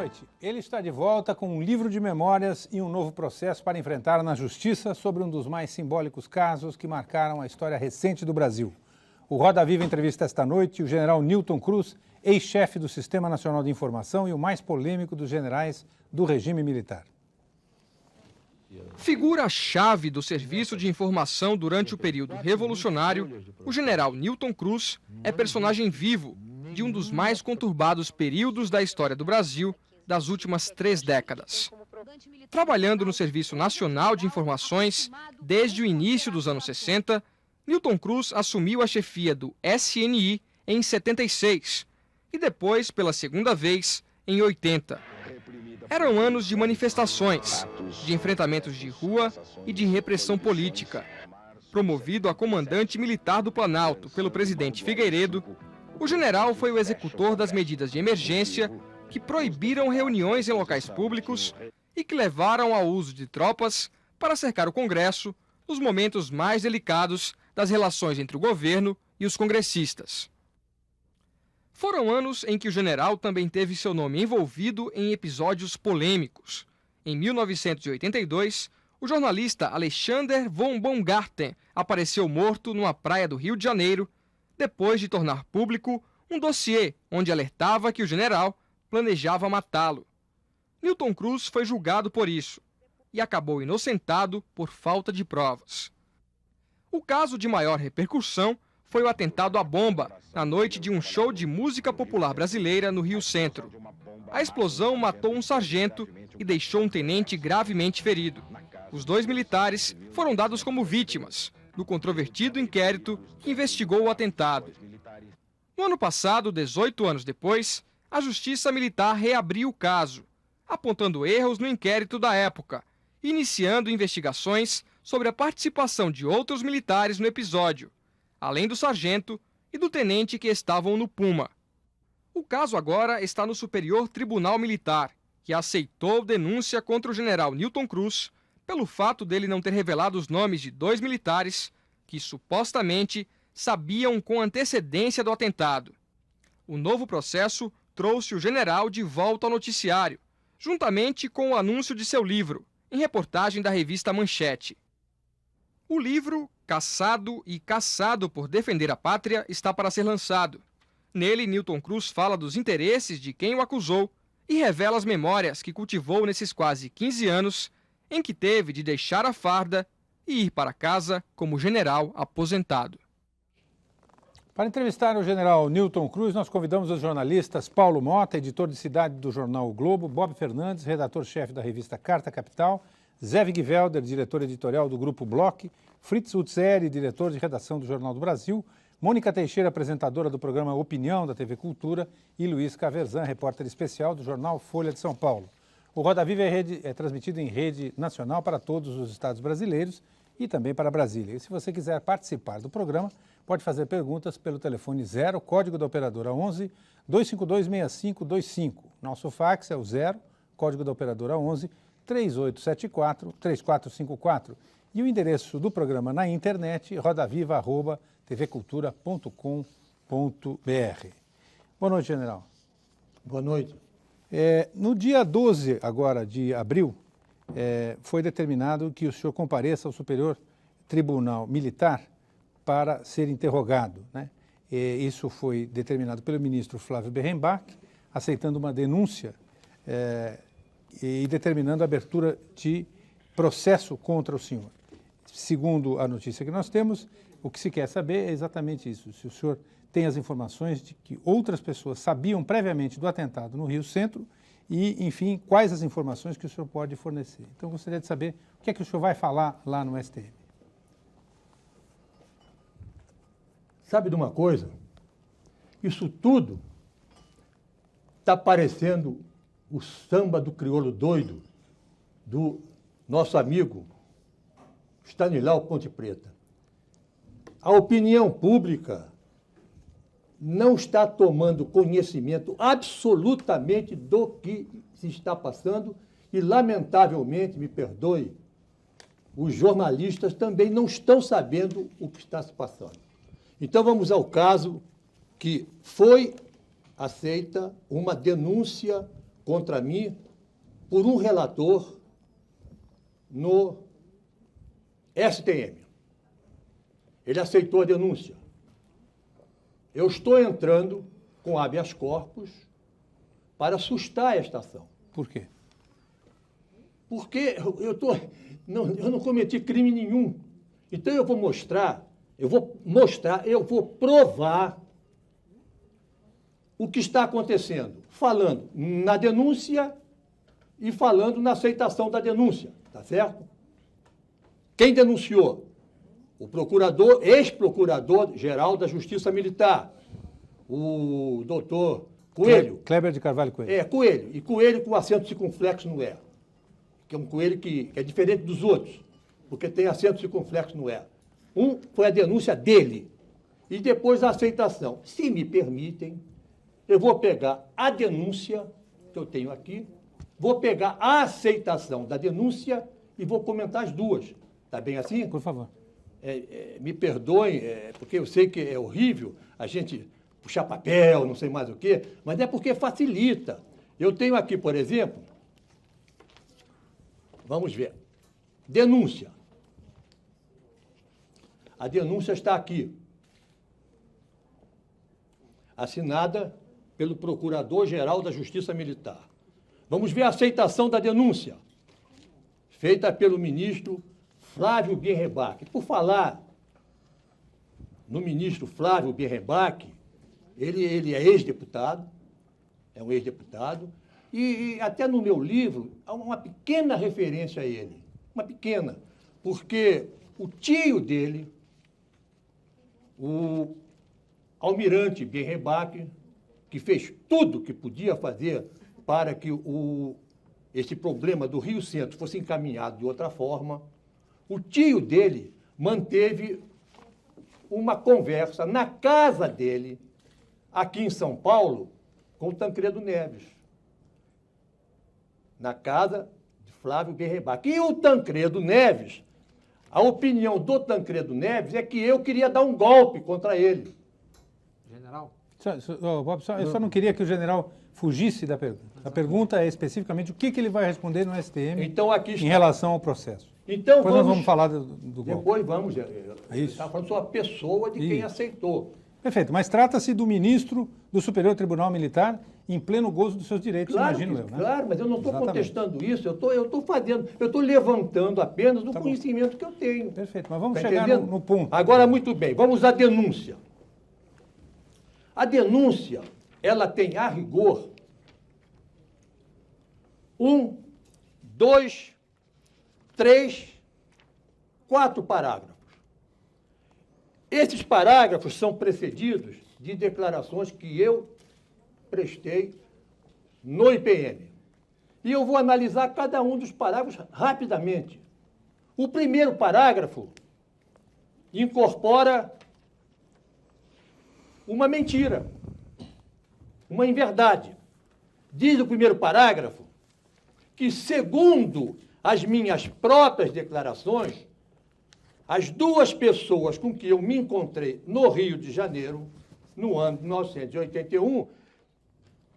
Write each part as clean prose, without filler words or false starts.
noite. Ele está de volta com um livro de memórias e um novo processo para enfrentar na Justiça sobre um dos mais simbólicos casos que marcaram a história recente do Brasil. O Roda Viva entrevista esta noite o general Newton Cruz, ex-chefe do Sistema Nacional de Informação e o mais polêmico dos generais do regime militar. Figura-chave do Serviço de Informação durante o período revolucionário, o general Newton Cruz é personagem vivo de um dos mais conturbados períodos da história do Brasil das últimas 3 décadas. Trabalhando no Serviço Nacional de Informações desde o início dos anos 60, Newton Cruz assumiu a chefia do SNI em 76 e depois, pela segunda vez, em 80. Eram anos de manifestações, de enfrentamentos de rua e de repressão política. Promovido a comandante militar do Planalto pelo presidente Figueiredo, o general foi o executor das medidas de emergência que proibiram reuniões em locais públicos e que levaram ao uso de tropas para cercar o Congresso nos momentos mais delicados das relações entre o governo e os congressistas. Foram anos em que o general também teve seu nome envolvido em episódios polêmicos. Em 1982, o jornalista Alexander von Baumgarten apareceu morto numa praia do Rio de Janeiro, depois de tornar público um dossiê onde alertava que o general planejava matá-lo. Newton Cruz foi julgado por isso e acabou inocentado por falta de provas. O caso de maior repercussão foi o atentado à bomba na noite de um show de música popular brasileira no Rio Centro. A explosão matou um sargento e deixou um tenente gravemente ferido. Os 2 militares foram dados como vítimas no controvertido inquérito que investigou o atentado. No ano passado, 18 anos depois, a Justiça Militar reabriu o caso, apontando erros no inquérito da época, iniciando investigações sobre a participação de outros militares no episódio, além do sargento e do tenente que estavam no Puma. O caso agora está no Superior Tribunal Militar, que aceitou denúncia contra o general Newton Cruz pelo fato dele não ter revelado os nomes de 2 militares que supostamente sabiam com antecedência do atentado. O novo processo trouxe o general de volta ao noticiário, juntamente com o anúncio de seu livro, em reportagem da revista Manchete. O livro, Caçado e Caçado por Defender a Pátria, está para ser lançado. Nele, Newton Cruz fala dos interesses de quem o acusou e revela as memórias que cultivou nesses quase 15 anos em que teve de deixar a farda e ir para casa como general aposentado. Para entrevistar o general Newton Cruz, nós convidamos os jornalistas Paulo Mota, editor de cidade do jornal O Globo, Bob Fernandes, redator-chefe da revista Carta Capital, Zé Wigvelder, diretor editorial do Grupo Bloch, Fritz Utzeri, diretor de redação do Jornal do Brasil, Mônica Teixeira, apresentadora do programa Opinião da TV Cultura e Luiz Caverzan, repórter especial do jornal Folha de São Paulo. O Roda Viva é transmitido em rede nacional para todos os estados brasileiros e também para Brasília. E se você quiser participar do programa, pode fazer perguntas pelo telefone 0, código da operadora 11 252 6525. Nosso fax é o 0, código da operadora 11 3874 3454. E o endereço do programa na internet, rodaviva@tvcultura.com.br. Boa noite, general. Boa noite. No dia 12 agora de abril, foi determinado que o senhor compareça ao Superior Tribunal Militar para ser interrogado, né? Isso foi determinado pelo ministro Flávio Berrenbach, aceitando uma denúncia e determinando a abertura de processo contra o senhor. Segundo a notícia que nós temos, o que se quer saber é exatamente isso, se o senhor tem as informações de que outras pessoas sabiam previamente do atentado no Rio Centro e, enfim, quais as informações que o senhor pode fornecer. Então, eu gostaria de saber o que é que o senhor vai falar lá no STM. Sabe de uma coisa? Isso tudo está parecendo o samba do crioulo doido do nosso amigo Stanilau Ponte Preta. A opinião pública não está tomando conhecimento absolutamente do que se está passando e, lamentavelmente, me perdoe, os jornalistas também não estão sabendo o que está se passando. Então, vamos ao caso que foi aceita uma denúncia contra mim por um relator no STM. Ele aceitou a denúncia. Eu estou entrando com habeas corpus para assustar esta ação. Por quê? Porque eu não cometi crime nenhum. Então eu vou provar o que está acontecendo, falando na denúncia e falando na aceitação da denúncia, tá certo? Quem denunciou? O procurador, ex-procurador-geral da Justiça Militar, o doutor Coelho. Kleber de Carvalho Coelho. Coelho. E Coelho com acento circunflexo no E. Que é um coelho que é diferente dos outros, porque tem acento circunflexo no E. Foi a denúncia dele. E depois a aceitação. Se me permitem, eu vou pegar a denúncia que eu tenho aqui, vou pegar a aceitação da denúncia e vou comentar as duas. Está bem assim? Por favor. Me perdoem, porque eu sei que é horrível a gente puxar papel, não sei mais o quê, mas é porque facilita. Eu tenho aqui, por exemplo, vamos ver, denúncia. A denúncia está aqui, assinada pelo Procurador-Geral da Justiça Militar. Vamos ver a aceitação da denúncia, feita pelo ministro Flávio Bienrebach. Por falar no ministro Flávio Bienrebach, ele é ex-deputado, é um ex-deputado, e até no meu livro há uma pequena referência a ele, uma pequena, porque o tio dele, o almirante Bienrebach, que fez tudo que podia fazer para que esse problema do Rio Centro fosse encaminhado de outra forma, o tio dele manteve uma conversa na casa dele, aqui em São Paulo, com o Tancredo Neves. Na casa de Flávio Bienrebach. E o Tancredo Neves, a opinião do Tancredo Neves é que eu queria dar um golpe contra ele. General? Bob, eu só não queria que o general fugisse da pergunta. A pergunta é especificamente o que ele vai responder no STM então, aqui está. Em relação ao processo. Então, depois nós vamos falar do golpe. Depois vamos. Isso. Está falando sobre a pessoa de quem aceitou. Perfeito, mas trata-se do ministro do Superior Tribunal Militar em pleno gozo dos seus direitos, Claro, imagino eu. Né? Claro, mas eu não estou Exatamente. contestando isso, eu estou levantando apenas o Tá bom. conhecimento que eu tenho. Perfeito, mas vamos Tá chegar entendendo? no ponto. Agora, muito bem, vamos à denúncia. A denúncia, ela tem, a rigor, 1, 2, 3, 4 parágrafos. Esses parágrafos são precedidos de declarações que eu prestei no IPM. E eu vou analisar cada um dos parágrafos rapidamente. O primeiro parágrafo incorpora uma mentira, uma inverdade. Diz o primeiro parágrafo que, segundo as minhas próprias declarações, as duas pessoas com que eu me encontrei no Rio de Janeiro, no ano de 1981,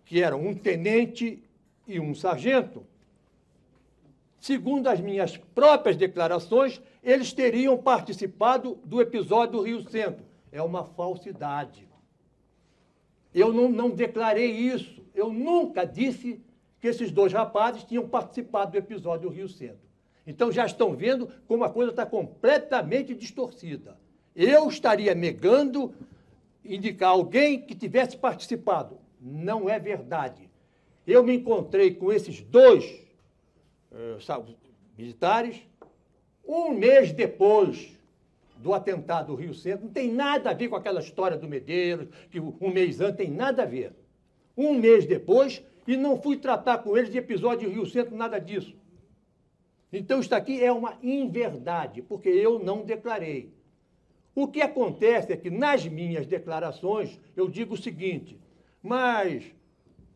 que eram um tenente e um sargento, segundo as minhas próprias declarações, eles teriam participado do episódio do Rio Centro. É uma falsidade. Eu não declarei isso. Eu nunca disse que esses dois rapazes tinham participado do episódio do Rio Centro. Então, já estão vendo como a coisa está completamente distorcida. Eu estaria negando indicar alguém que tivesse participado. Não é verdade. Eu me encontrei com esses dois militares um mês depois do atentado do Rio Centro. Não tem nada a ver com aquela história do Medeiros, que um mês antes, tem nada a ver. Um mês depois, e não fui tratar com eles de episódio do Rio Centro, nada disso. Então, isso aqui é uma inverdade, porque eu não declarei. O que acontece é que, nas minhas declarações, eu digo o seguinte, mas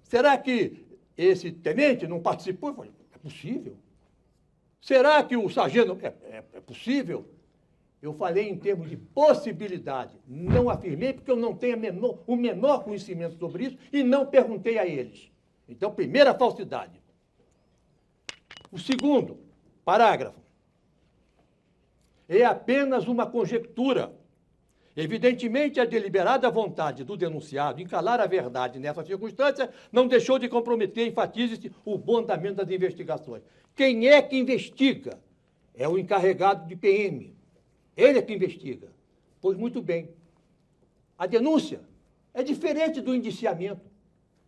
será que esse tenente não participou? Eu falei, é possível. Será que o sargento... É possível. Eu falei em termos de possibilidade. Não afirmei porque eu não tenho o menor conhecimento sobre isso e não perguntei a eles. Então, primeira falsidade. O segundo parágrafo é apenas uma conjectura. Evidentemente, a deliberada vontade do denunciado em calar a verdade nessa circunstância não deixou de comprometer, enfatize-se, o bom andamento das investigações. Quem é que investiga? É o encarregado de PM. Ele é que investiga. Pois muito bem. A denúncia é diferente do indiciamento.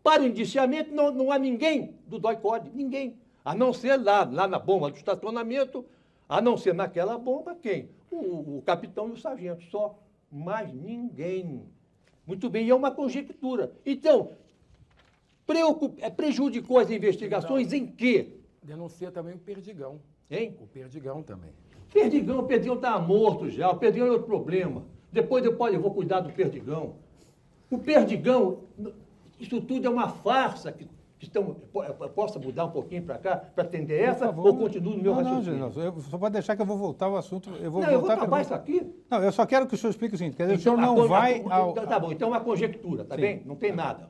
Para o indiciamento não há ninguém do DOI-CODE, ninguém. A não ser lá na bomba do estacionamento, a não ser naquela bomba, quem? O capitão e o sargento, só. Mas ninguém. Muito bem, e é uma conjectura. Então, prejudicou as investigações em quê? Denuncia também o Perdigão. Hein? O Perdigão também. O Perdigão está morto já, o Perdigão é outro problema. Depois eu vou cuidar do Perdigão. O Perdigão, isso tudo é uma farsa que estão. Posso mudar um pouquinho para cá, para atender essa, ou continuo no meu raciocínio? Não, só pode deixar que eu vou voltar ao assunto. Eu vou acabar isso aqui. Não, eu só quero que o senhor explique o seguinte, quer dizer, o senhor não vai ao... Tá bom, então é uma conjectura, tá bem? Não tem nada.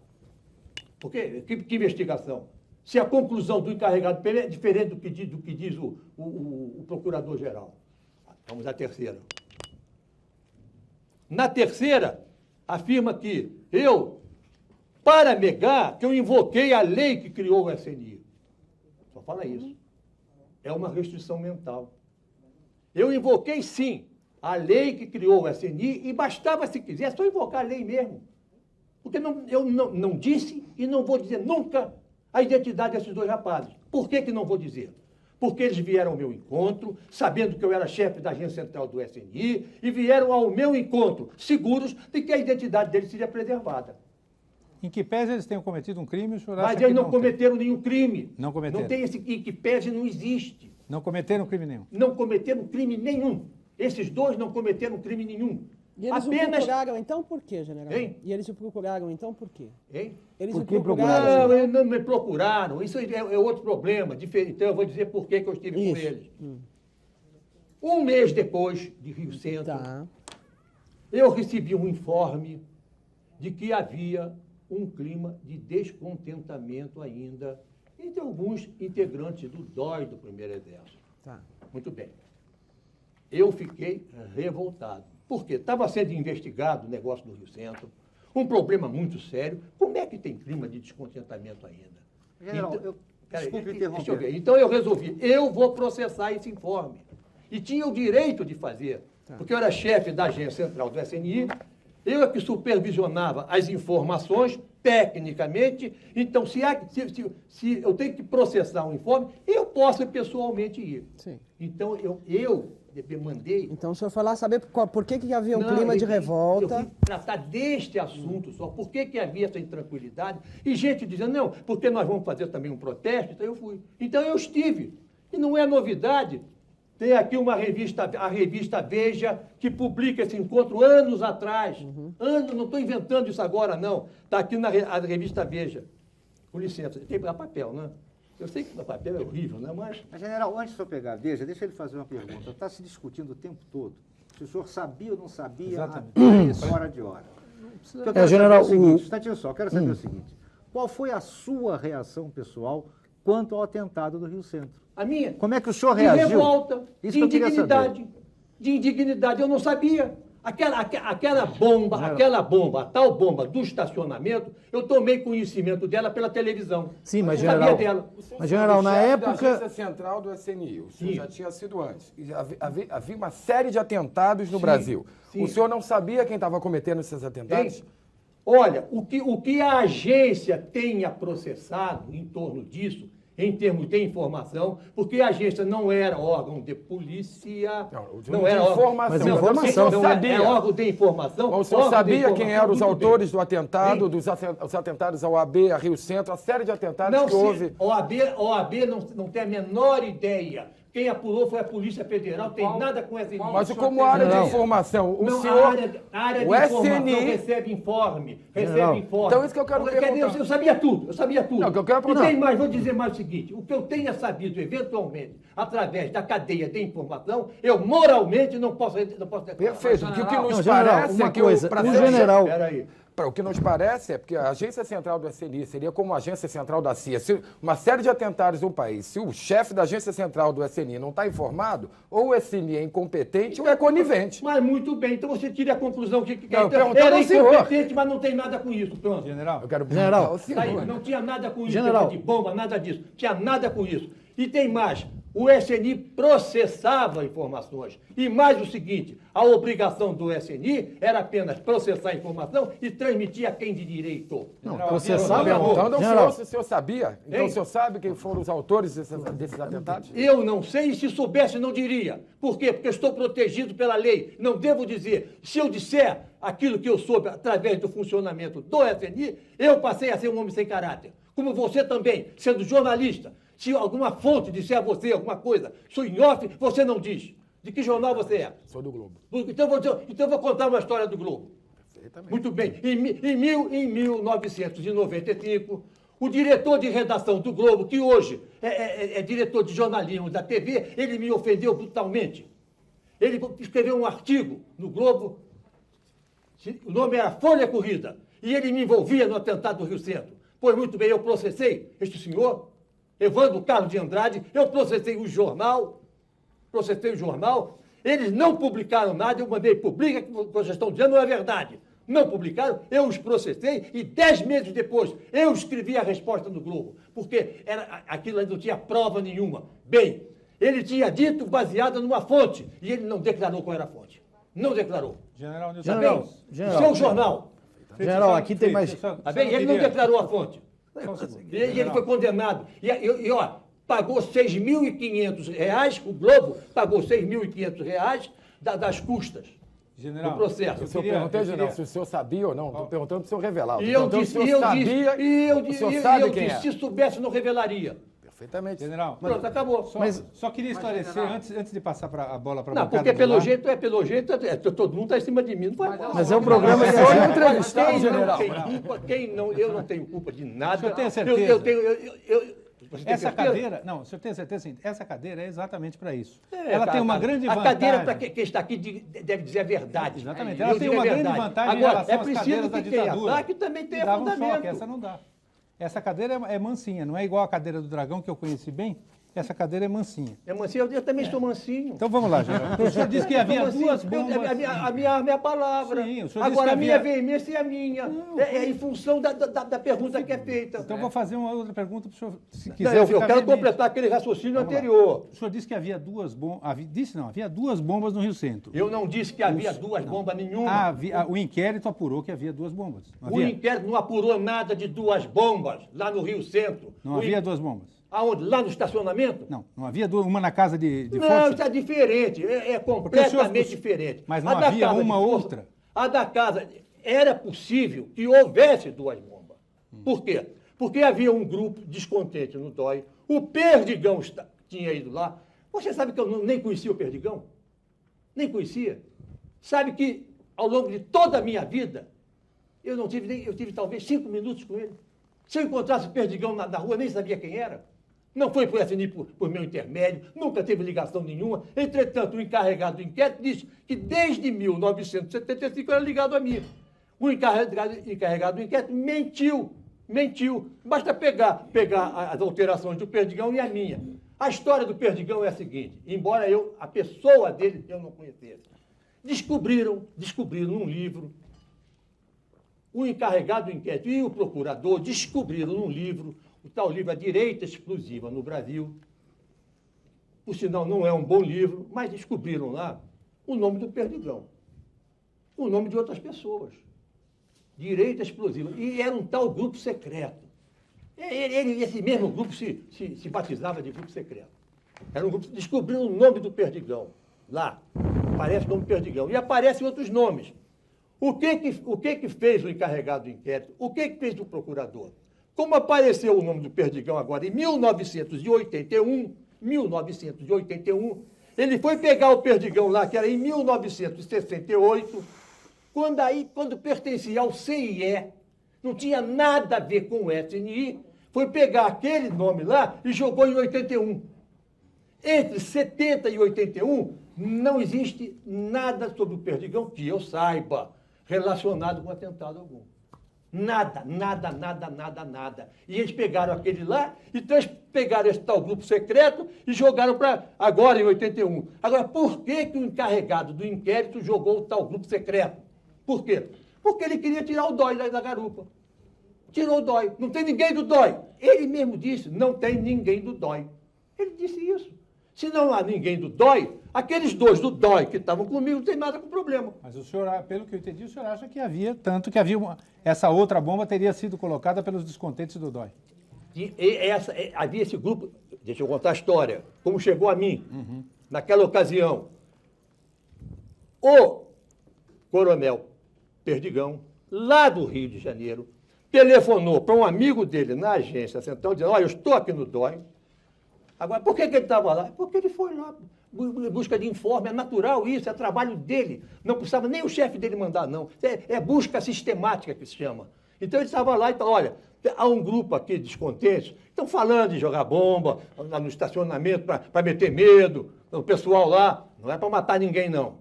Porque, que investigação? Se a conclusão do encarregado é diferente do que diz o procurador-geral. Vamos à terceira. Na terceira, afirma que para negar que eu invoquei a lei que criou o SNI. Só fala isso. É uma restrição mental. Eu invoquei, sim, a lei que criou o SNI e bastava, se quiser, só invocar a lei mesmo. Porque eu não disse e não vou dizer nunca a identidade desses dois rapazes. Por que não vou dizer? Porque eles vieram ao meu encontro, sabendo que eu era chefe da agência central do SNI, e vieram ao meu encontro seguros de que a identidade deles seria preservada. Em que pese eles tenham cometido um crime, o senhor Mas acha eles que não cometeram nenhum crime. Não cometeram. Não tem esse em que pese, não existe. Não cometeram crime nenhum. Não cometeram crime nenhum. Esses dois não cometeram crime nenhum. E eles o procuraram, então, por quê, general? Hein? E eles o procuraram, então, por quê? Hein? Eles Por o que procuraram. Não, eles não me procuraram. Isso é outro problema. Então, eu vou dizer por que eu estive com eles. Um mês depois de Rio Centro, eu recebi um informe de que havia um clima de descontentamento ainda entre alguns integrantes do DOI do Primeiro Exército. Muito bem. Eu fiquei revoltado. Por quê? Estava sendo investigado o negócio do Rio Centro, um problema muito sério. Como é que tem clima de descontentamento ainda? General, desculpe interromper. Deixa eu ver. Então eu resolvi, eu vou processar esse informe. E tinha o direito de fazer, porque eu era chefe da agência central do SNI, eu é que supervisionava as informações tecnicamente. Então, se eu tenho que processar um informe, eu posso pessoalmente ir. Sim. Então, eu mandei... Então, o senhor foi lá saber por que havia um clima de revolta. Eu fui tratar deste assunto só. Por que havia essa intranquilidade? E gente dizendo, não, porque nós vamos fazer também um protesto. Então, eu fui. Então, eu estive. E não é novidade. Tem aqui uma revista, a revista Veja, que publica esse encontro anos atrás. Anos, não estou inventando isso agora, não. Está aqui na revista Veja. Com licença, tem papel, né? Eu sei que o papel é horrível, né? Mas, general, antes de eu pegar a Veja, deixa ele fazer uma pergunta. Está se discutindo o tempo todo se o senhor sabia ou não sabia a hora de hora. Eu quero general, saber o seguinte, instantinho só, eu quero saber o seguinte. Qual foi a sua reação pessoal quanto ao atentado do Rio Centro? a minha... Como é que o senhor reagiu? De revolta, Isso de que eu queria indignidade. saber. De indignidade. Eu não sabia. Aquela bomba, a tal bomba do estacionamento, eu tomei conhecimento dela pela televisão. Sim, mas, eu sabia general, dela. mas, general, na Da época... agência central do SNI, o senhor Sim. já tinha sido antes. E havia uma série de atentados no Sim, Brasil. sim. O senhor não sabia quem estava cometendo esses atentados? Hein? Olha, o que a agência tenha processado em torno disso, em termos de informação, porque a agência não era órgão de polícia, não era informação. Mas informação. não sabia. é órgão de informação. Mas o senhor órgão de sabia informação, quem eram os muito autores bem. do atentado, Hein? os atentados ao AB, a Rio Centro, a série de atentados Não, que houve? OAB não tem a menor ideia. Quem apurou foi a Polícia Federal, tem nada com essa Mas como área de informação, o não, senhor... a área de o informação SNI... recebe informe. Então isso que eu quero perguntar. Eu sabia tudo, eu sabia tudo. Não, que eu quero E perguntar. tem mais, vou dizer mais o seguinte, o que eu tenha sabido eventualmente, através da cadeia de informação, eu moralmente não posso... Perfeito, porque o que nos Não, general, parece uma é que coisa, pra o ser- general... Espera aí. O que nos parece é porque a agência central do SNI seria como a agência central da CIA. Se uma série de atentados no país, se o chefe da agência central do SNI não está informado, ou o SNI é incompetente ou é conivente. Mas muito bem, então você tira a conclusão que Não, perguntando era ao senhor. incompetente, mas não tem nada com isso. Pronto. General, Eu quero General. perguntar ao senhor. Aí, não tinha nada com isso, General. negócio de bomba, nada disso. Tinha nada com isso. E tem mais, o SNI processava informações. E mais o seguinte, a obrigação do SNI era apenas processar a informação e transmitir a quem de direito. Não, General, processar, havia- meu Perguntando ao General, senhor se o senhor sabia. Então Hein? o senhor sabe quem foram os autores desses atentados? Eu não sei, e se soubesse não diria. Por quê? Porque eu estou protegido pela lei. Não devo dizer. Se eu disser aquilo que eu soube através do funcionamento do SNI, eu passei a ser um homem sem caráter. Como você também, sendo jornalista. Se alguma fonte disser a você alguma coisa, sou em off, você não diz. De que jornal você é? Sou do Globo. Então eu vou contar uma história do Globo. Muito bem. Em 1995, o diretor de redação do Globo, que hoje é diretor de jornalismo da TV, ele me ofendeu brutalmente. Ele escreveu um artigo no Globo, o nome era Folha Corrida, e ele me envolvia no atentado do Rio Centro. Pois muito bem, eu processei este senhor, Evandro Carlos de Andrade, eu processei o jornal, eles não publicaram nada, eu mandei publica, que vocês estão dizendo não é verdade. Não publicaram, eu os processei e 10 meses depois eu escrevi a resposta no Globo, porque aquilo não tinha prova nenhuma. Bem, ele tinha dito baseado numa fonte e ele não declarou qual era a fonte. Não declarou. General Nilton Tá General, bem? General. Seu jornal. General, aqui tem mais... Tá bem? Ele não declarou a fonte. E ele foi condenado. E ó, pagou R$ 6.500, o Globo pagou R$ 6.500 das custas General, do processo. O senhor perguntou, general, se o senhor sabia ou não. Estou perguntando para o senhor revelar. E eu disse, o senhor sabe quem é. se soubesse, não revelaria. Perfeitamente. General, Pronto, acabou. só queria esclarecer, antes de passar a bola para a Não, bancada porque de pelo lá. jeito, todo mundo está em cima de mim. Não faz mal. Mas é um programa de... Só entrevistar o Quem general. não tem culpa, eu não tenho culpa de nada. O senhor tem certeza? Você tem Essa certeza? cadeira, não, o senhor tem certeza assim, essa cadeira é exatamente para isso. É, Ela cara, tem uma grande a vantagem. cadeira, para quem está aqui, deve dizer a verdade. Exatamente. Eu Ela tem digo a uma grande verdade. vantagem em Agora, relação é às preciso cadeiras da que quem ditadura. ataque também tenha que dava um fundamento. choque, essa não dá. Essa cadeira é mansinha, não é igual a cadeira do dragão que eu conheci bem. Essa cadeira é mansinha. É mansinho, eu também sou mansinho. Então vamos lá, general. O senhor disse que havia duas bombas. A minha arma é a palavra. Sim, o senhor disse Agora, que a minha havia- veemência é a minha. É em função da pergunta que é feita. Então vou fazer uma outra pergunta para o senhor, se Não, quiser. eu ficar quero veemente. completar aquele raciocínio Vamos lá. anterior. O senhor disse que havia duas bombas. Havia duas bombas no Rio Centro. Eu não disse que havia duas bombas nenhuma. O inquérito apurou que havia duas bombas. Não O havia, inquérito não apurou nada de duas bombas lá no Rio Centro. não havia duas bombas. Aonde? Lá no estacionamento? Não havia duas, uma na casa de Não, Força? isso é diferente, é Porque o completamente senhor- diferente. Mas não A da havia casa de uma Força- outra? A da casa, era possível que houvesse duas bombas. Por quê? Porque havia um grupo descontente no DOI, o Perdigão tinha ido lá. Você sabe que eu nem conhecia o Perdigão? Nem conhecia. Sabe que ao longo de toda a minha vida, eu tive talvez 5 minutos com ele. Se eu encontrasse o Perdigão na rua, nem sabia quem era. Não foi por SNI por meu intermédio, nunca teve ligação nenhuma. Entretanto, o encarregado do inquérito disse que desde 1975 era ligado a mim. O encarregado do inquérito mentiu. Basta pegar as alterações do Perdigão e a minha. A história do Perdigão é a seguinte, embora a pessoa dele eu não conhecesse. Descobriram num livro, o encarregado do inquérito e o procurador descobriram num livro, o tal livro A Direita Explosiva no Brasil. Por sinal, não é um bom livro, mas descobriram lá o nome do Perdigão, o nome de outras pessoas. Direita Explosiva. E era um tal grupo secreto. Esse mesmo grupo se batizava de grupo secreto. Era um grupo, descobriram o nome do Perdigão lá. Aparece o nome Perdigão. E aparecem outros nomes. O que fez o encarregado do inquérito? O que fez o procurador? Como apareceu o nome do Perdigão agora em 1981, ele foi pegar o Perdigão lá, que era em 1968, quando pertencia ao CIE, não tinha nada a ver com o SNI, foi pegar aquele nome lá e jogou em 81. Entre 70 e 81, não existe nada sobre o Perdigão que eu saiba relacionado com atentado algum. Nada. E eles pegaram aquele lá e pegaram esse tal grupo secreto e jogaram para agora, em 81. Agora, por que o encarregado do inquérito jogou o tal grupo secreto? Por quê? Porque ele queria tirar o DOI da garupa. Tirou o DOI. Não tem ninguém do DOI. Ele mesmo disse, não tem ninguém do DOI. Ele disse isso. Se não há ninguém do DOI, aqueles dois do DOI que estavam comigo não tem nada com problema. Mas o senhor, pelo que eu entendi, o senhor acha que havia, tanto que havia essa outra bomba teria sido colocada pelos descontentes do DOI. Havia esse grupo, deixa eu contar a história, como chegou a mim, naquela ocasião. O coronel Perdigão, lá do Rio de Janeiro, telefonou para um amigo dele na agência central, dizendo, olha, eu estou aqui no DOI. Agora, por que ele estava lá? Porque ele foi lá em busca de informe, é natural isso, é trabalho dele. Não precisava nem o chefe dele mandar, não. É busca sistemática que se chama. Então ele estava lá e falou, olha, há um grupo aqui de descontentes, estão falando de jogar bomba lá no estacionamento para meter medo, o pessoal lá, não é para matar ninguém, não.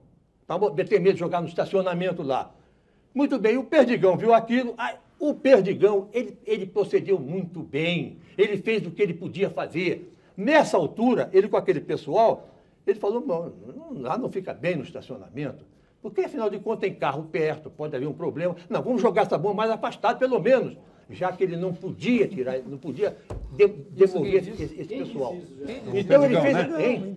Para meter medo de jogar no estacionamento lá. Muito bem, o Perdigão viu aquilo, o Perdigão, ele procedeu muito bem, ele fez o que ele podia fazer. Nessa altura, ele com aquele pessoal, ele falou, lá não fica bem no estacionamento, porque afinal de contas tem carro perto, pode haver um problema. Não, vamos jogar essa bomba mais afastado, pelo menos, já que ele não podia tirar, não podia demover esse pessoal. Então ele fez...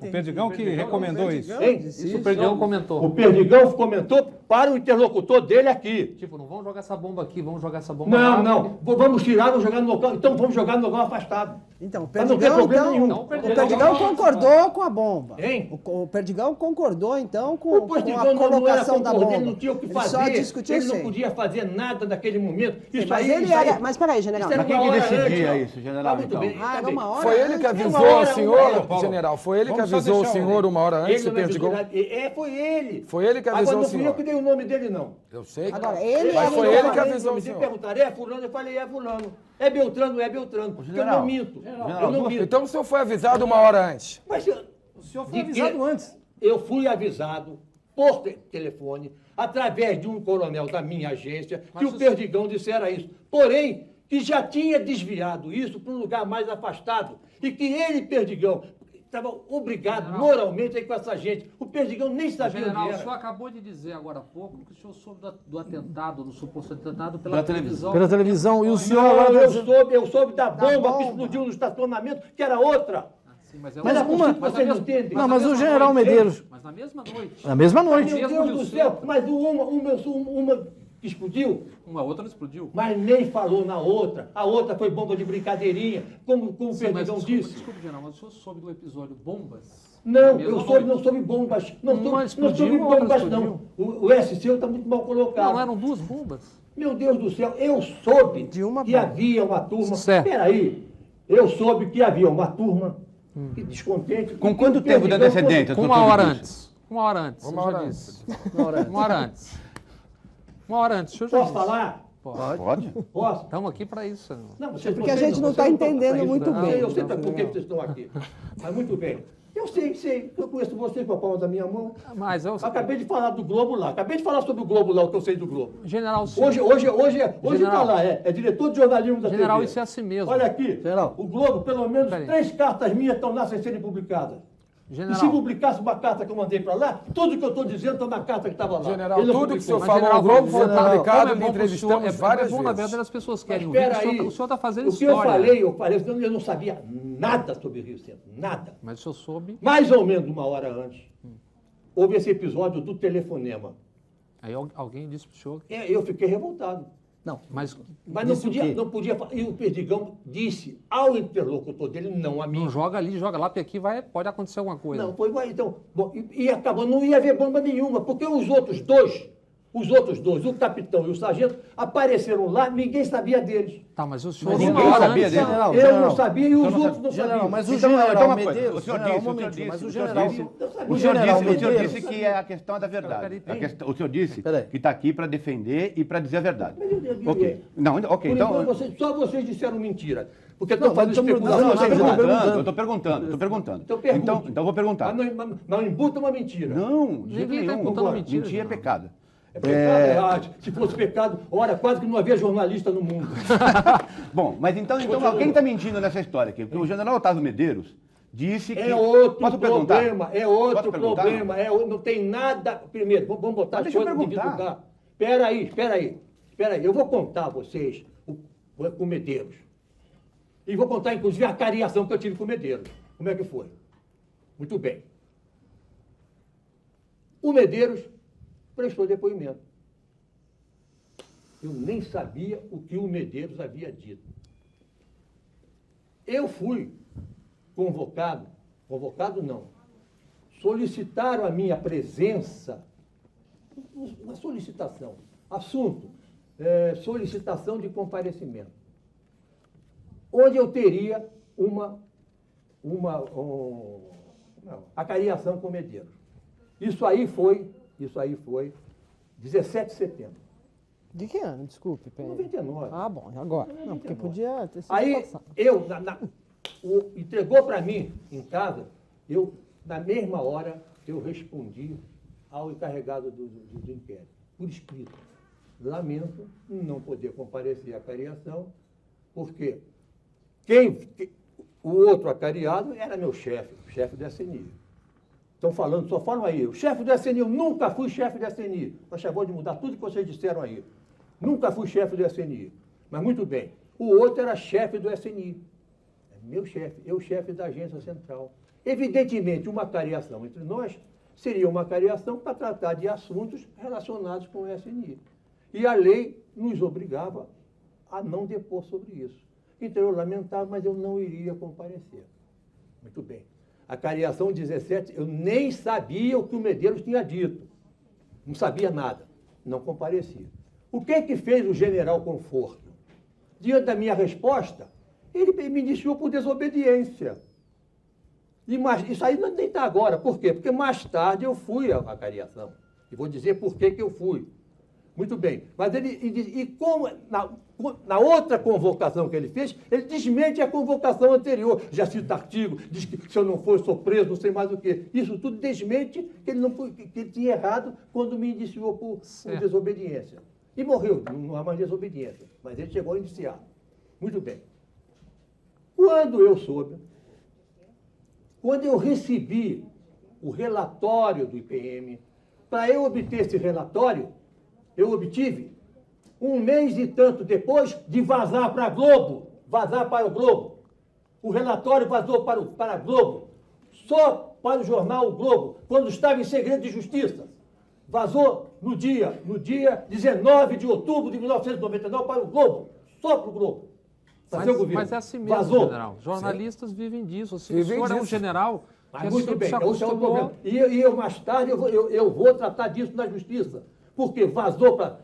O Perdigão que recomendou isso. Isso o Perdigão comentou. O Perdigão comentou para o interlocutor dele aqui. Tipo, não vamos jogar essa bomba aqui, vamos jogar essa bomba lá. Não. Vamos tirar, vamos jogar no local. Então vamos jogar no local afastado. Então, o Para não ter Perdigão, problema nenhum. o Perdigão concordou com a bomba. Hein? O Perdigão concordou, então, com O Perdigão a não era colocação da concordante, bomba. ele não tinha o que Ele fazer. só discutiu Ele não sem. podia fazer nada naquele momento. Isso Mas aí, ele isso aí- era... Mas peraí, general. isso era Mas quem uma que hora decidia antes. isso, general, Muito então? bem, Era tá bem. uma hora Foi ele que antes. avisou Uma o hora, senhor, Paulo. general, foi ele que Vamos só avisou o deixar senhor uma hora antes, Ele o não é Perdigão. foi ele. Foi ele que avisou Agora, o não fui eu senhor. que dei o nome dele, não. Eu sei. Agora, ele Mas era foi o ele que nome avisou o Me senhor. perguntaram, é fulano? Eu falei, é fulano. É Beltrano, é Beltrano. Porque eu General, não minto. general, Eu não minto. Então o senhor foi avisado uma hora antes. Mas O senhor foi avisado antes. Eu fui avisado por telefone, através de um coronel da minha agência, que o Perdigão dissera isso. Porém, que já tinha desviado isso para um lugar mais afastado. E que ele, Perdigão, estava obrigado moralmente a ir com essa gente. O Perdigão nem sabia General, onde o era. senhor acabou de dizer agora há pouco que o senhor soube do atentado, do suposto atentado pela televisão. Pela televisão. E o senhor Não, agora... eu soube da bomba que explodiu no estacionamento, que era outra. Sim, mas é Mas uma- é possível que mas na vocês não mesma- entendem. mas Não, na mas o mesma general noite, Medeiros... Mas na mesma noite. Na mesma noite. Meu Mesmo Deus do de céu, mas uma que explodiu, Uma outra não explodiu. mas nem falou na outra. A outra foi bomba de brincadeirinha, como o Sim, mas Perdigão desculpa, disse. desculpa, general, mas o senhor soube do episódio Bombas? Não, Na mesma eu noite? não soube bombas. Não Uma soube explodiu, outra bombas, explodiu. não. O SC está muito mal colocado. Não, eram duas bombas. Meu Deus do céu, eu soube De uma que bomba. havia uma turma. Certo. Peraí, eu soube que havia uma turma que descontente. Com que quanto o tempo de Perdigão antecedência? Com o uma senhor hora soube disso? antes. Uma hora antes. Uma eu já hora disse. Uma hora antes. Uma hora antes. O senhor já Posso disse. falar? Pode? Posso? Estamos aqui para isso. senhor. Não, porque a gente não está entendendo muito bem. Eu sei por que vocês estão aqui. Mas muito bem. Eu sei. Eu conheço vocês com a palma da minha mão. Mas eu... Acabei de falar do Globo lá. Acabei de falar sobre o Globo lá, o que eu sei do Globo. General, o senhor... Hoje está General. lá, é diretor de jornalismo da General, TV. isso é assim mesmo. Olha aqui, General. o Globo, pelo menos Peraí. 3 cartas minhas estão lá sem serem publicadas. E se General, publicasse uma carta que eu mandei para lá, tudo que eu estou dizendo está na carta que estava lá. General, Ele não tudo que o senhor publicou. Mas, falou, o general, Globo foi general, publicado, como é lhe bom pro entrevistamos senhor, várias bom, na vezes. verdade, as pessoas Mas querem ouvir. espera aí, O senhor está fazendo o que eu história. falei, eu não sabia nada sobre o Rio Centro, nada. Mas o senhor soube. Mais ou menos uma hora antes, houve esse episódio do telefonema. Aí alguém disse para o senhor. Eu fiquei revoltado. Não. Mas Mas não Disse o quê? podia. E o Perdigão disse ao interlocutor dele, não a mim. não joga ali, joga lá, porque aqui pode acontecer alguma coisa. Não, foi igual. Então, bom, e acabou, não ia haver bomba nenhuma, porque os outros dois, o capitão e o sargento, apareceram lá, ninguém sabia deles. Tá, mas o senhor Mas uma ninguém hora sabia antes. dele? General, Eu general. não sabia e os Então, outros não General, sabiam. mas o Então, general então uma coisa, Medeiros... o senhor general, disse, um o senhor momentinho, mas o disse, o senhor general... disse- O O senhor general disse Medeiros- que é a questão da verdade. O senhor disse Peraí. que está aqui para defender e para dizer a verdade. Mas eu digo, Ok. Não, ok, Por então... enquanto, só vocês disseram mentira. Porque Não, estão fazendo mas estamos- especulação. não, eu estou não, perguntando, perguntando. eu estou perguntando. Então pergunte. Então eu vou perguntar. Mas não embuta uma mentira. Não, de jeito Ninguém tá nenhum. contando mentira, Mentira é não. pecado. Se fosse pecado, ora, quase que não havia jornalista no mundo. Bom, mas então quem está mentindo nessa história aqui? Porque o general Otávio Medeiros disse que... É outro Posso perguntar? problema, Posso perguntar? não tem nada... Primeiro, vamos botar Mas as deixa eu coisas no devido perguntar. lugar. Espera aí. Eu vou contar a vocês com o Medeiros. E vou contar, inclusive, a cariação que eu tive com o Medeiros. Como é que foi? Muito bem. O Medeiros prestou depoimento. Eu nem sabia o que o Medeiros havia dito. Eu fui convocado não, solicitaram a minha presença, uma solicitação, assunto, solicitação de comparecimento, onde eu teria acariação com o Medeiros. Isso aí foi 17 de setembro. De que ano? Desculpe. 99. Ah, bom, agora. Não, porque podia ter sido Aí, passado. entregou para mim, em casa, na mesma hora, eu respondi ao encarregado do inquérito, por escrito. Lamento não poder comparecer à cariação, porque o outro acariado era meu chefe, o chefe do SNI. Estão falando, só falam aí, o chefe do SNI, eu nunca fui chefe do SNI. Mas acabou de mudar tudo que vocês disseram aí. Nunca fui chefe do SNI. Mas muito bem. O outro era chefe do SNI. Meu chefe, eu chefe da agência central. Evidentemente, uma cariação entre nós seria uma cariação para tratar de assuntos relacionados com o SNI. E a lei nos obrigava a não depor sobre isso. Então eu lamentava, mas eu não iria comparecer. Muito bem. A cariação 17, eu nem sabia o que o Medeiros tinha dito. Não sabia nada. Não comparecia. O que fez o general Conforto? Diante da minha resposta, ele me iniciou por desobediência. Isso aí nem está agora. Por quê? Porque mais tarde eu fui à cariação. E vou dizer por que eu fui. Muito bem. Mas como na outra convocação que ele fez, ele desmente a convocação anterior. Já cita artigo, diz que se eu não for, sou preso, não sei mais o quê. Isso tudo desmente que ele tinha errado quando me indiciou por desobediência. E morreu, não há mais desobediência. Mas ele chegou a indiciar. Muito bem. Quando eu recebi o relatório do IPM, para eu obter esse relatório, eu obtive 1 mês e tanto depois de vazar para a Globo, vazar para o Globo. O relatório vazou para a Globo, só para o jornal O Globo, quando estava em segredo de justiça. Vazou no dia 19 de outubro de 1999 para o Globo, só para o Globo. Mas é assim mesmo, general. Jornalistas vivem disso. O senhor é um general que muito bem, se esse é o acostumou... problema. E eu, mais tarde, eu vou tratar disso na justiça. Porque vazou para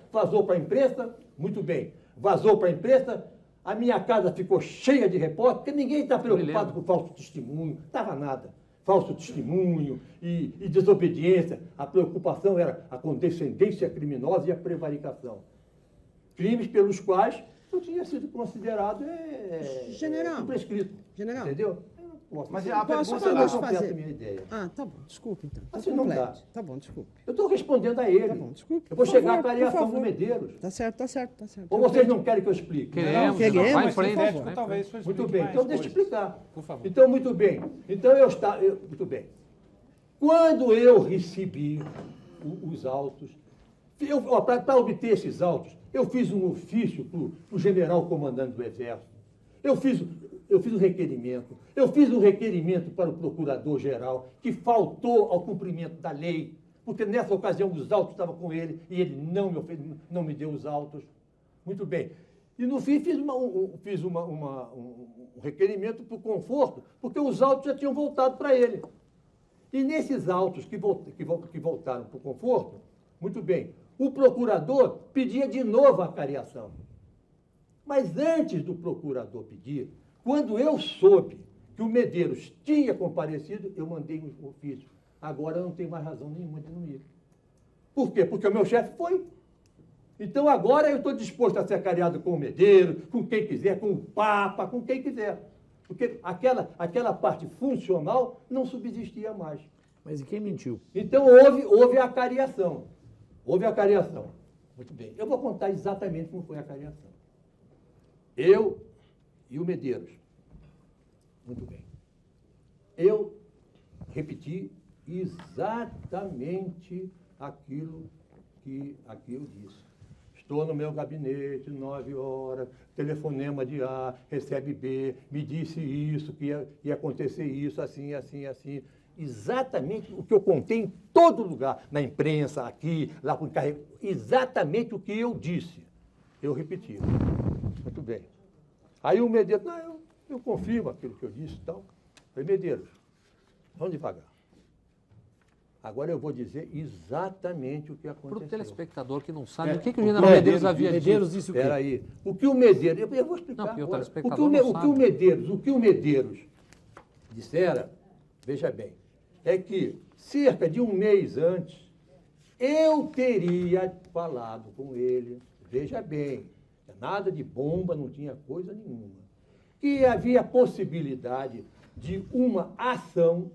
a imprensa, muito bem, vazou para a imprensa, a minha casa ficou cheia de repórteres, porque ninguém está preocupado com falso testemunho, estava nada. Falso testemunho e desobediência. A preocupação era a condescendência criminosa e a prevaricação. Crimes pelos quais eu tinha sido considerado prescrito. General. Entendeu? Mas a Posso pergunta... fazer? A minha ideia. Ah, tá bom, desculpe então. Tá Assim não dá. completo. Tá bom, desculpe. Eu estou respondendo a ele. Tá bom, desculpe. Eu vou Por chegar favor, à cariação por do favor. Medeiros. Tá certo. Ou vocês não querem que eu explique? Queremos, queremos, vai em por frente. favor. vai em Talvez frente. isso Muito explique bem, mais então deixa eu coisas. explicar. Por favor. Então, muito bem. Então, muito bem. Quando eu recebi os autos, para obter esses autos, eu fiz um ofício para o general comandante do Exército. Eu fiz um requerimento. Eu fiz um requerimento para o procurador-geral, que faltou ao cumprimento da lei, porque nessa ocasião os autos estavam com ele e ele não me deu os autos. Muito bem. E no fim fiz um requerimento para o Conforto, porque os autos já tinham voltado para ele. E nesses autos que voltaram para o Conforto, muito bem, o procurador pedia de novo a cariação. Mas antes do procurador pedir, quando eu soube que o Medeiros tinha comparecido, eu mandei um ofício. Agora eu não tenho mais razão nenhuma de não ir. Por quê? Porque o meu chefe foi. Então agora eu estou disposto a ser acariado com o Medeiros, com quem quiser, com o Papa, com quem quiser. Porque aquela parte funcional não subsistia mais. Mas e quem mentiu? Então houve a acariação. Houve a cariação. Muito bem. Eu vou contar exatamente como foi a cariação. Eu e o Medeiros. Muito bem. Eu repeti exatamente aquilo que aqui eu disse. Estou no meu gabinete, 9 horas, telefonema de A, recebe B, me disse isso, que ia acontecer isso, assim, assim, assim. Exatamente o que eu contei em todo lugar, na imprensa, aqui, lá com o carrego, exatamente o que eu disse. Eu repeti. Muito bem. Aí o Medeiros, não, eu confirmo aquilo que eu disse e tal. Falei, Medeiros, vamos devagar. Agora eu vou dizer exatamente o que aconteceu. Para o telespectador que não sabe, o que o general Medeiros havia dito? Medeiros disse o quê? Espera aí. O que o Medeiros... Eu vou explicar Não, porque o agora. telespectador não sabe. O que o Medeiros dissera, veja bem, é que cerca de um mês antes, eu teria falado com ele, veja bem, nada de bomba, não tinha coisa nenhuma, que havia possibilidade de uma ação,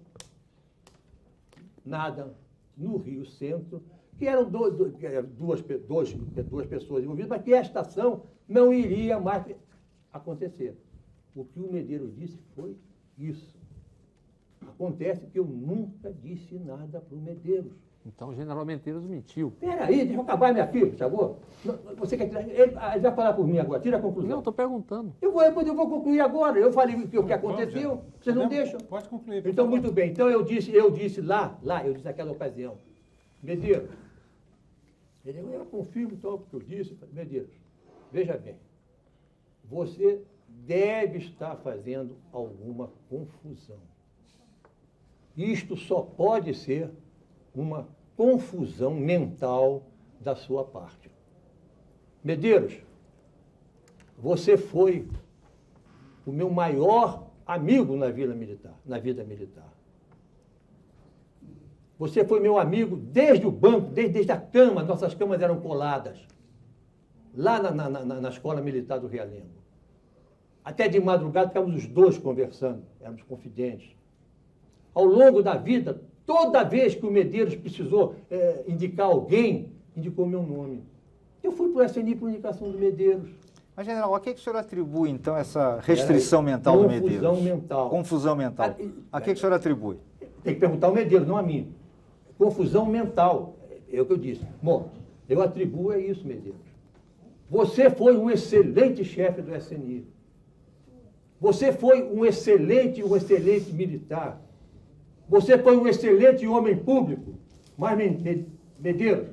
nada, no Rio Centro, que eram duas pessoas envolvidas, mas que esta ação não iria mais acontecer. O que o Medeiros disse foi isso. Acontece que eu nunca disse nada para o Medeiros. Então o general Medeiros mentiu. Espera aí, deixa eu acabar minha filha, por favor. Você quer tirar... Ele vai falar por mim agora, tira a conclusão. Não, estou perguntando. Eu vou concluir agora. Eu falei o que aconteceu, vocês não deixam? Pode concluir. por Então, favor. muito bem. Então, eu disse eu disse naquela ocasião, Medeiros, eu confirmo então o que eu disse, Medeiros, veja bem, você deve estar fazendo alguma confusão. Isto só pode ser uma confusão mental da sua parte. Medeiros, você foi o meu maior amigo na vida militar. Você foi meu amigo desde o banco, desde a cama, nossas camas eram coladas, lá na Escola Militar do Realengo. Até de madrugada ficávamos os dois conversando, éramos confidentes. Ao longo da vida, toda vez que o Medeiros precisou indicar alguém, indicou meu nome. Eu fui para o SNI por indicação do Medeiros. Mas, general, a que o senhor atribui, então, essa restrição mental do Medeiros? Confusão mental. Confusão mental. A que o senhor atribui? Tem que perguntar ao Medeiros, não a mim. Confusão mental. É o que eu disse. Bom, eu atribuo a isso, Medeiros. Você foi um excelente chefe do SNI. Você foi um excelente militar. Você foi um excelente homem público. Mas, Medeiros,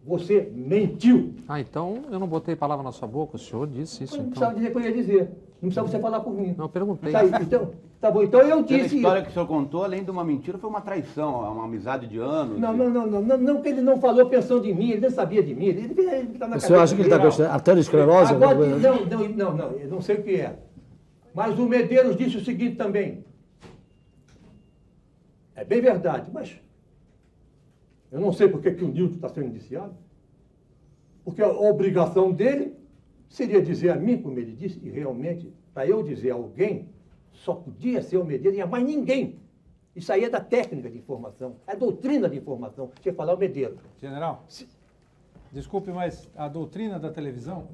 você mentiu. Ah, então eu não botei palavra na sua boca, o senhor disse isso, Não então. precisava dizer o que eu ia dizer. Não precisava você falar por mim. Não, eu perguntei. Tá aí, então, tá bom. Então eu Pela disse história isso. que o senhor contou, além de uma mentira, foi uma traição, uma amizade de anos. Não, que ele não falou pensando em mim, ele nem sabia de mim. Ele tá na O senhor acha que ele está com arteriosclerose? Agora, não, eu não sei o que é. Mas o Medeiros disse o seguinte também. É bem verdade, mas eu não sei por que o Nilton está sendo indiciado. Porque a obrigação dele seria dizer a mim, como ele disse, e realmente, para eu dizer a alguém, só podia ser o Medeiros e a mais ninguém. Isso aí é da técnica de informação, é doutrina de informação. Tinha que falar o Medeiros. General, desculpe, mas a doutrina da televisão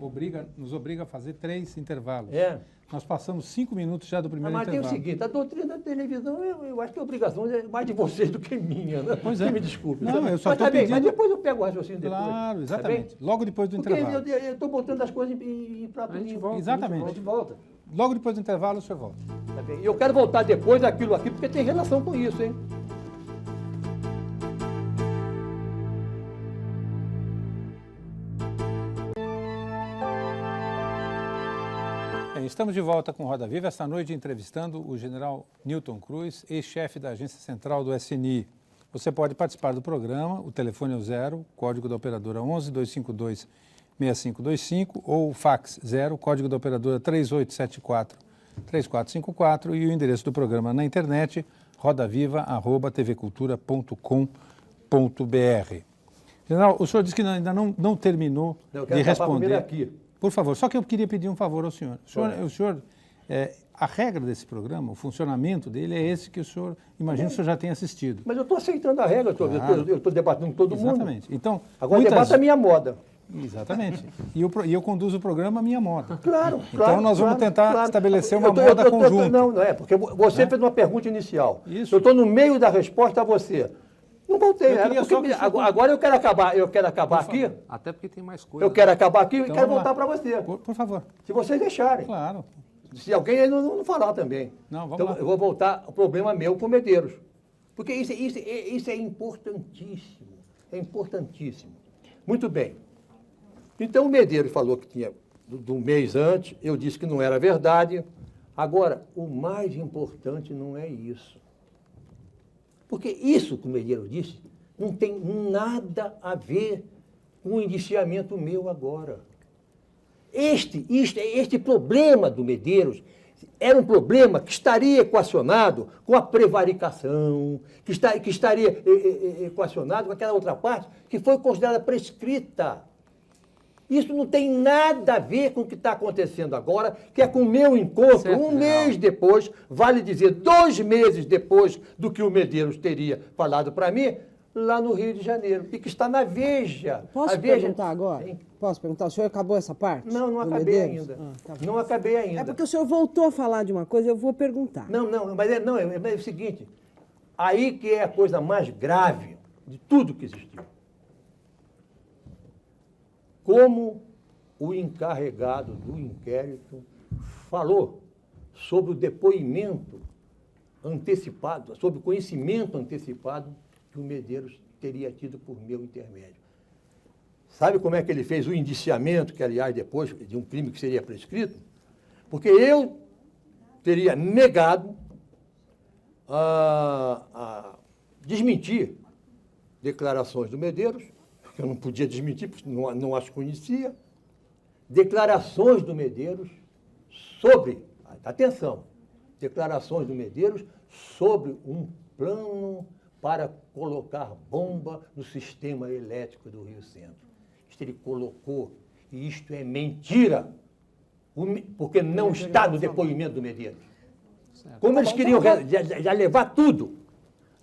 nos obriga a fazer 3 intervalos. É. Nós passamos 5 minutos já do primeiro Mas tem o intervalo. seguinte, a doutrina da televisão, eu acho que a obrigação é mais de vocês do que minha, né? Pois é. Você me desculpe. Não, eu só mas tô tá bem, pedindo- mas depois eu pego o raciocínio depois. Claro, tá exatamente. bem? Logo depois do Porque intervalo. eu estou botando as coisas em prato A gente limpo. volta. Exatamente. A gente volta. Logo depois do intervalo, o senhor volta. Tá bem? E eu quero voltar depois daquilo aqui, porque tem relação com isso, hein? Bem, estamos de volta com Roda Viva, esta noite entrevistando o general Newton Cruz, ex-chefe da Agência Central do SNI. Você pode participar do programa, o telefone é o 0, código da operadora 11 252 6525 ou o fax 0, código da operadora 3874 3454 e o endereço do programa na internet rodaviva@tvcultura.com.br. General, o senhor disse que ainda não terminou Eu quero de acabar primeiro responder. aqui. Por favor, só que eu queria pedir um favor ao senhor. O senhor a regra desse programa, o funcionamento dele é esse que o senhor, imagino que o senhor já tenha assistido. Mas eu estou aceitando a regra, eu estou debatendo com todo mundo. Exatamente. Então, Agora o debate é a minha moda. Exatamente. E eu conduzo o programa à minha moda. Claro, Então nós vamos tentar estabelecer uma moda conjunta. Não é, porque você fez uma pergunta inicial. Isso. Eu estou no meio da resposta a você. Não voltei. Eu queria só que o senhor- Agora eu quero acabar aqui. Até porque tem mais coisa. Eu quero acabar aqui e Então, quero vamos lá. voltar para você. Por favor. Se vocês deixarem. Claro. Se alguém aí não falar também. Não, vamos então lá. eu vou voltar ao problema meu com Medeiros. Porque isso é importantíssimo. É importantíssimo. Muito bem. Então o Medeiros falou que tinha do mês antes, eu disse que não era verdade. Agora, o mais importante não é isso. Porque isso que o Medeiros disse não tem nada a ver com o indiciamento meu agora. Este problema do Medeiros era um problema que estaria equacionado com a prevaricação, que estaria equacionado com aquela outra parte que foi considerada prescrita. Isso não tem nada a ver com o que está acontecendo agora, que é com o meu encontro, Certo, um mês depois, vale dizer, 2 meses depois do que o Medeiros teria falado para mim, lá no Rio de Janeiro, e que está na Veja. Posso A Veja... perguntar agora? Hein? Posso perguntar? O senhor acabou essa parte? Não do acabei Medeiros? ainda. Tá bom. Não acabei ainda. É porque o senhor voltou a falar de uma coisa, eu vou perguntar. Mas é o seguinte, aí que é a coisa mais grave de tudo que existiu. Como o encarregado do inquérito falou sobre o depoimento antecipado, sobre o conhecimento antecipado que o Medeiros teria tido por meu intermédio. Sabe como é que ele fez o indiciamento, que aliás depois de um crime que seria prescrito? Porque eu teria negado a desmentir declarações do Medeiros, porque eu não podia desmentir, porque não as conhecia, declarações do Medeiros sobre, atenção, declarações do Medeiros sobre um plano para colocar bomba no sistema elétrico do Rio Centro. Isto ele colocou, e isto é mentira, porque não está no depoimento do Medeiros. Como eles queriam já levar tudo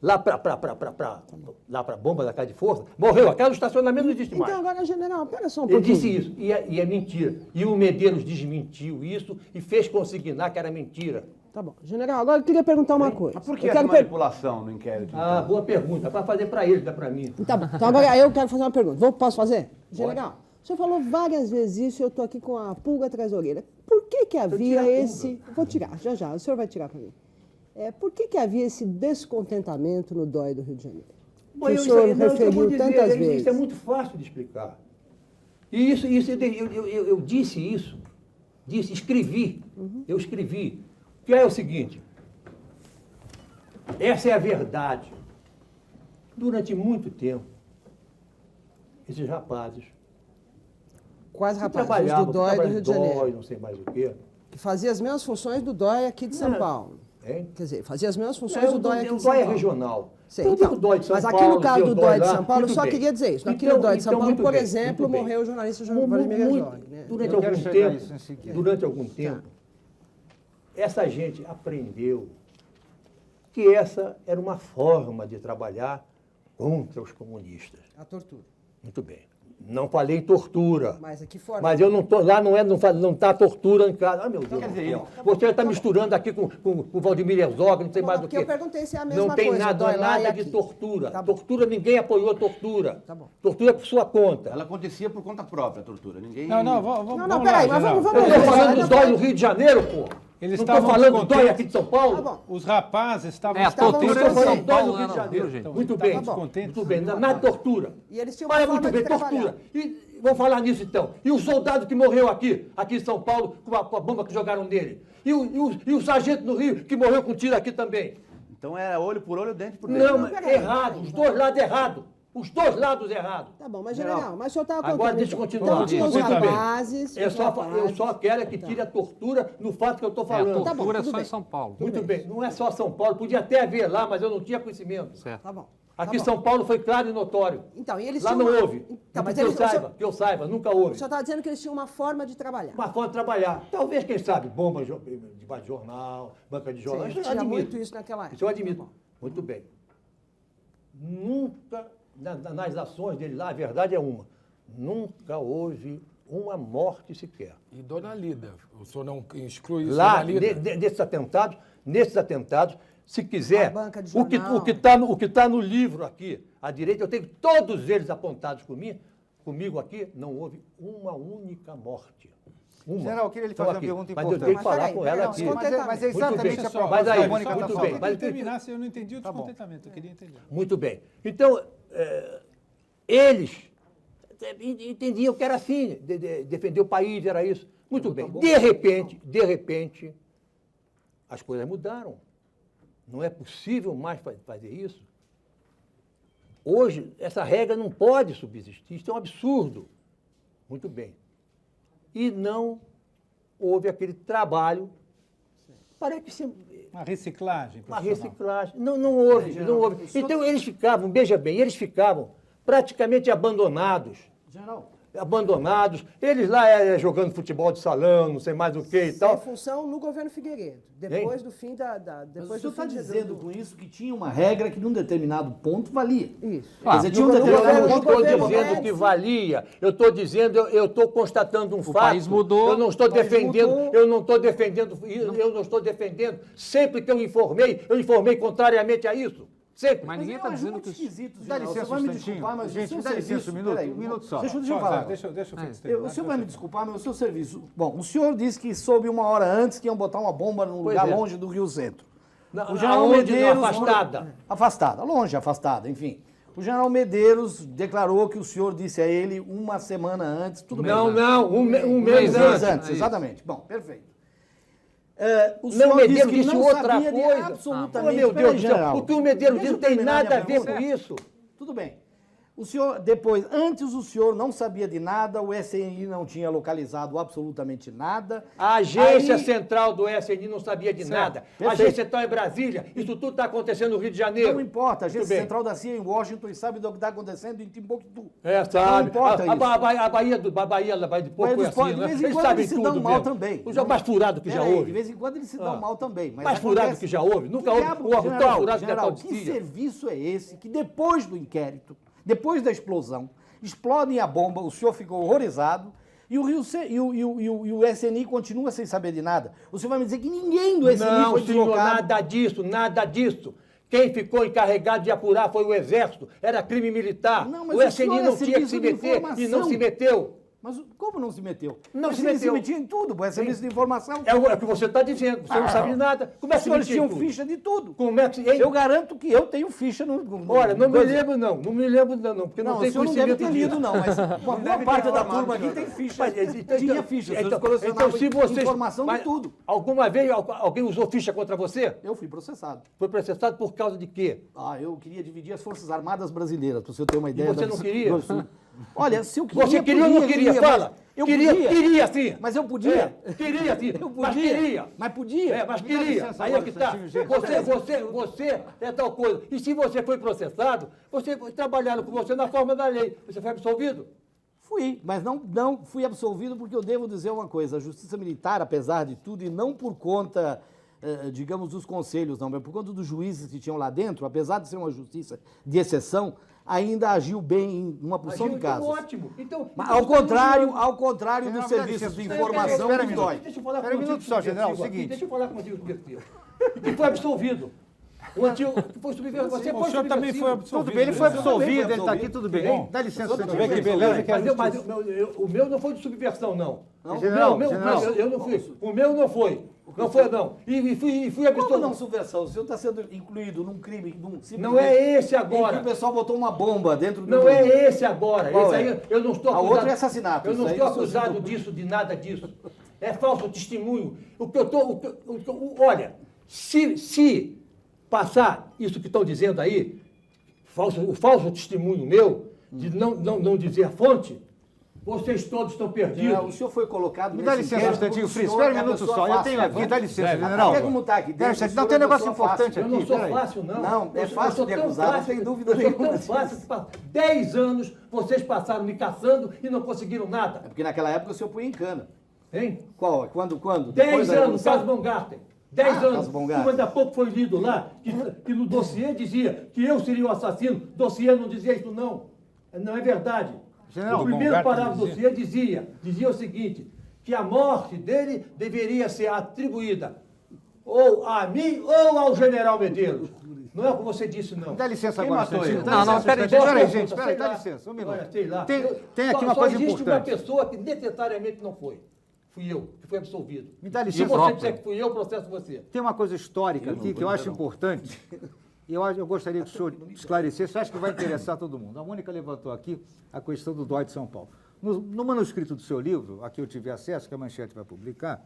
lá para a bomba da casa de força, morreu, a casa do estacionamento não existe mais. Então agora, general, pera só um Ele pouquinho. disse isso, e é mentira. E o Medeiros desmentiu isso e fez consignar que era mentira. Tá bom. General, agora eu queria perguntar uma coisa. Mas por que Eu essa quero manipulação no inquérito? Ah, boa pergunta, para fazer para ele, não é para mim. Tá bom. Então agora eu quero fazer uma pergunta. Posso fazer? General, o senhor falou várias vezes isso e eu estou aqui com a pulga atrás da orelha. Por que havia tirar a esse... Vou tirar, já. O senhor vai tirar para mim. Por que havia esse descontentamento no DOI do Rio de Janeiro? Que o senhor referiu tantas vezes. Isso é muito fácil de explicar. E eu disse isso, escrevi. Eu escrevi. Que é o seguinte, essa é a verdade. Durante muito tempo, esses rapazes Quais que rapazes? Os trabalhavam, do DOI do Rio de Janeiro. não sei mais o quê. Que fazia as mesmas funções do DOI aqui de São Não. Paulo. Hein? Quer dizer, fazia as mesmas funções Não, do DOI aqui o de São DOI é Paulo. regional. Sei, Eu então, digo DOI de São mas Paulo, aqui no caso tem o do DOI de lá, São Paulo, eu muito só bem. queria dizer isso. Aqui Então- no DOI de São então, Paulo, muito por bem, exemplo, muito bem. morreu o jornalista Vladimir Herzog. Né? Durante Eu quero algum chegar a tempo, isso em seguida. durante algum tempo, essa gente aprendeu que essa era uma forma de trabalhar contra os comunistas. A tortura. Muito bem. Não falei em tortura. Mas aqui fora. Mas eu não tô, lá não está tortura em casa. Ah, meu Deus. quer dizer, Você está misturando aqui com o Vladimir Herzog, não sei mais do porque que. eu perguntei se é a mesma Não tem coisa, nada, dói lá e nada aqui. de tortura. Tá bom. Tortura, ninguém apoiou a tortura. Tá bom. Tortura é por sua conta. Ela acontecia por conta própria, a tortura. Ninguém... Não, Não, vamos peraí, lá, mas general. vamos Eu estou falando do já dói foi. do Rio de Janeiro, pô. Eles não estou estavam falando do descontentes. dói aqui de São Paulo. Tá bom. Os rapazes estavam... A Estavam tortura Eu em estou São falando do dói Paulo, do Rio de não, Janeiro. viu, gente? Muito bem, descontentes. muito bem. Nada de tortura. E eles tinham uma Mas é forma muito de bem, trabalhar. tortura. E vamos falar nisso então. E o soldado que morreu aqui em São Paulo, com a bomba que jogaram nele. E o sargento no Rio, que morreu com tiro aqui também. Então era olho por olho, dente por dente. Não, Não, mas peraí, errado. peraí. Os dois lados errados. Os dois lados errados. Tá bom, mas general, mas o senhor estava contando. Agora deixa eu então. continuar. Então tinha os Muito bem. rapazes. Eu os só rapazes. quero é que tire a tortura no fato que eu estou A falando. Tá bom, tortura é tudo só bem. em São Paulo. Muito bem. Não é só São Paulo. Podia até haver lá, mas eu não tinha conhecimento. Certo. Tá bom. Aqui em bom. São Paulo foi claro e notório. Então, e eles Lá tinham não uma- houve. Então, mas que eu eles- saiba, que eu saiba, nunca houve. O senhor está dizendo que eles tinham uma forma de trabalhar. Uma forma de trabalhar. Talvez, quem sabe, bomba debaixo de jornal, banca de jornal. Sim, Isso eu tinha admito. muito isso naquela época. Isso eu admito. Tá bom. Muito bem. Nunca, nas ações dele lá, a verdade é uma, nunca houve uma morte sequer. E Dona Lida, o senhor não exclui isso, Lá, Dona Lida? nesses atentados, se quiser, A banca de o que jornal. está no livro aqui, à direita, eu tenho todos eles apontados comigo aqui, não houve uma única morte. Uma. General, eu queria lhe Estão fazer uma aqui. pergunta Mas eu importante. tenho que falar Mas com peraí, ela não, aqui. Mas é Muito exatamente bem. a Mas proposta que aí, a Mônica muito está bem. falando. Mas Mas terminasse, eu não entendi o descontentamento, eu queria entender. Muito bem. Então, eles entendiam que era assim, defender o país, era isso. Muito bem. De repente, as coisas mudaram. Não é possível mais fazer isso. Hoje, essa regra não pode subsistir. Isso é um absurdo. Muito bem. E não houve aquele trabalho para que se... Uma reciclagem Uma profissional. reciclagem. Não houve, não houve. Então, eles ficavam, veja bem, eles ficavam praticamente abandonados. General, Abandonados. Eles lá jogando futebol de salão, não sei mais o que e Sem tal. função no governo Figueiredo. Depois do fim da... mas depois o senhor do está fim dizendo com isso que tinha uma regra que num determinado ponto valia. Isso. Quer dizer, tinha um No determinado governo- Eu não ponto estou governo dizendo Médici. que valia, eu estou constatando um fato. país mudou, Eu não estou o país defendendo, mudou. eu não estou defendendo. Sempre que eu informei contrariamente a isso. Sempre. Mas ninguém está dizendo que... esquisito, Dá general. licença Você vai um me instantinho. desculpar, mas o Gente, seu me dá licença serviço... um minuto, Peraí, um minuto só. Deixa eu Só, falar. Deixa o Félix O terminar. senhor vai me desculpar, mas o seu serviço... Bom, o senhor disse que soube uma hora antes que iam botar uma bomba num Pois lugar é. longe do Rio Centro. Na- O general aonde? Medeiros... Afastada. Afastada, longe, afastada, enfim. O general Medeiros declarou que o senhor disse a ele uma semana antes, tudo bem. Não, um mês Um mês antes. antes, exatamente. Bom, perfeito. O Não, senhor Medeiros que disse não outra sabia de coisa. absolutamente... Meu Peraí, Deus do general. céu, o que o Medeiros Deixa disse eu tem terminar nada a minha ver com pergunta. isso. Tudo bem. O senhor, depois, antes o senhor não sabia de nada, o SNI não tinha localizado absolutamente nada. A agência Aí- central do SNI não sabia de nada. A perfeito. agência central em Brasília. Isso tudo está acontecendo no Rio de Janeiro. Não importa, a Muito agência bem. central da CIA em Washington e sabe do que está acontecendo em Timbuktu. É, sabe. Não importa isso. A Bahia de Porto Mas é assim, de né? vez em Eles quando sabem eles se tudo dão mal mesmo. também. O mais furado que já Peraí, houve. De vez em quando eles se dão mal também. Mas Mais furado acontece- que já houve. Nunca Que houve diabo, um órgão tão general, furado que general, a que CIA. serviço é esse que depois do inquérito, depois da explosão, explodem a bomba, o senhor ficou horrorizado e o SNI continua sem saber de nada. O senhor vai me dizer que ninguém do SNI Não, foi senhor, deslocado? nada disso. Quem ficou encarregado de apurar foi o Exército. Era crime militar. Não, mas o o SNI senhor é não tinha que se serviço de meter e não informação. se meteu. Mas como não se meteu? Não O se SNI meteu. se metia em tudo, o serviço de informação. É o que você está dizendo. Você não sabe de nada. Como é que Os se senhores metia em tinham tudo? ficha de tudo. Como é que se... Hein? Eu garanto que eu tenho ficha no... Olha, não me coisa. lembro não, porque não, Não, tem o senhor não conhecimento deve ter lido, disso. não, mas uma boa parte da turma aqui tem ficha. Tinha ficha, os senhores colecionavam informação de tudo. Alguma vez alguém usou ficha contra você? Eu fui processado. Foi processado por causa de quê? Eu queria dividir as Forças Armadas Brasileiras, para o senhor ter uma ideia. você não queria? Olha, se eu queria... Você queria ou não queria? Fala. Eu Queria sim. Mas eu podia. Queria sim. Eu Mas podia. queria. Mas podia. Mas queria. Aí é que tá. Você é tal coisa. E se você foi processado, trabalharam com você na forma da lei. Você foi absolvido? Fui, mas não fui absolvido porque eu devo dizer uma coisa. A Justiça Militar, apesar de tudo, e não por conta, digamos, dos conselhos, não, mas por conta dos juízes que tinham lá dentro, apesar de ser uma justiça de exceção, ainda agiu bem em uma porção de casos. Ótimo. Então, Mas, ao contrário dos serviços de informação espera um que minuto. dói. Deixa eu falar Espera um minuto só, general, o seguinte. Deixa eu falar contigo subversivo. E foi absolvido. O antigo foi subversivo. Você O senhor também foi absolvido. Tudo bem, ele foi né? absolvido, ele está aqui, tudo bem. Bom, Dá licença, Deixa eu ver que beleza que é a Mas justiça. o meu não foi de subversão, não. General, Eu não fui. O meu não foi. Não foi, não. E fui Como absolvido. não subversão? O senhor está sendo incluído num crime, Não é esse em que agora. o pessoal botou uma bomba dentro do... Não é esse agora. Qual Esse é? aí, eu não estou A acusado. outra é assassinato. Eu não Isso aí estou o senhor acusado citou. disso, de nada disso. É falso testemunho. Olha, se passar isso que estão dizendo aí, o falso testemunho meu, de não dizer a fonte, Vocês todos estão perdidos. General, o senhor foi colocado Me dá nesse licença um inquérito instantinho, porque o Fritz. senhor Espera um é minuto pessoa só. Eu fácil, tenho né? aqui, dá licença, Até general. como está aqui dentro, Não, o senhor tem um é negócio pessoa importante fácil. aqui. Eu não sou peraí. fácil, não. Não, é Eu fácil sou de tão acusar, não fácil, tem dúvida eu sou nenhuma tão disso. fácil que 10 anos vocês passaram me caçando e não conseguiram nada. É porque naquela época o senhor punha em cana. Hein? Qual? Quando? 10 Depois da anos, Revolução? caso Baumgarten. 10 caso anos. Baumgarten. Como ainda há pouco foi lido lá, que no dossiê dizia que eu seria o assassino. Dossiê não dizia isso, não. Não é verdade. General, O primeiro Baumgarten parágrafo do dossiê dizia o seguinte, que a morte dele deveria ser atribuída ou a mim ou ao general Medeiros. Não é o que você disse, não. Dá licença Quem agora, matou instantinho. ele? Dá Não, licença, não, peraí, instantinho. Peraí, Sei gente, peraí, lá. dá licença, um minuto. Olha, sei lá. Tem aqui uma só coisa existe importante. uma pessoa que necessariamente não foi. Fui eu, que fui absolvido. Me dá Se licença. você disser que fui eu processo você. Tem uma coisa histórica aqui que eu acho importante. E eu gostaria que o senhor esclarecesse, eu acho que vai interessar todo mundo. A Mônica levantou aqui a questão do DOI de São Paulo. No manuscrito do seu livro, a que eu tive acesso, que a Manchete vai publicar,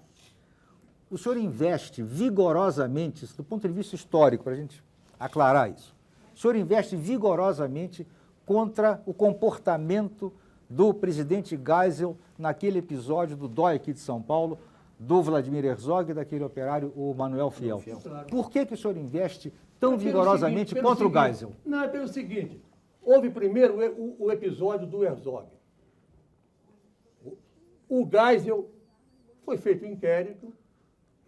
o senhor investe vigorosamente, do ponto de vista histórico, para a gente aclarar isso, o senhor investe vigorosamente contra o comportamento do presidente Geisel naquele episódio do DOI aqui de São Paulo, do Vladimir Herzog e daquele operário, o Manuel Fiel. Claro. Por que o senhor investe tão Pelo vigorosamente seguinte, contra o seguinte, Geisel? Não, é pelo seguinte. Houve primeiro o episódio do Herzog. O Geisel foi feito um inquérito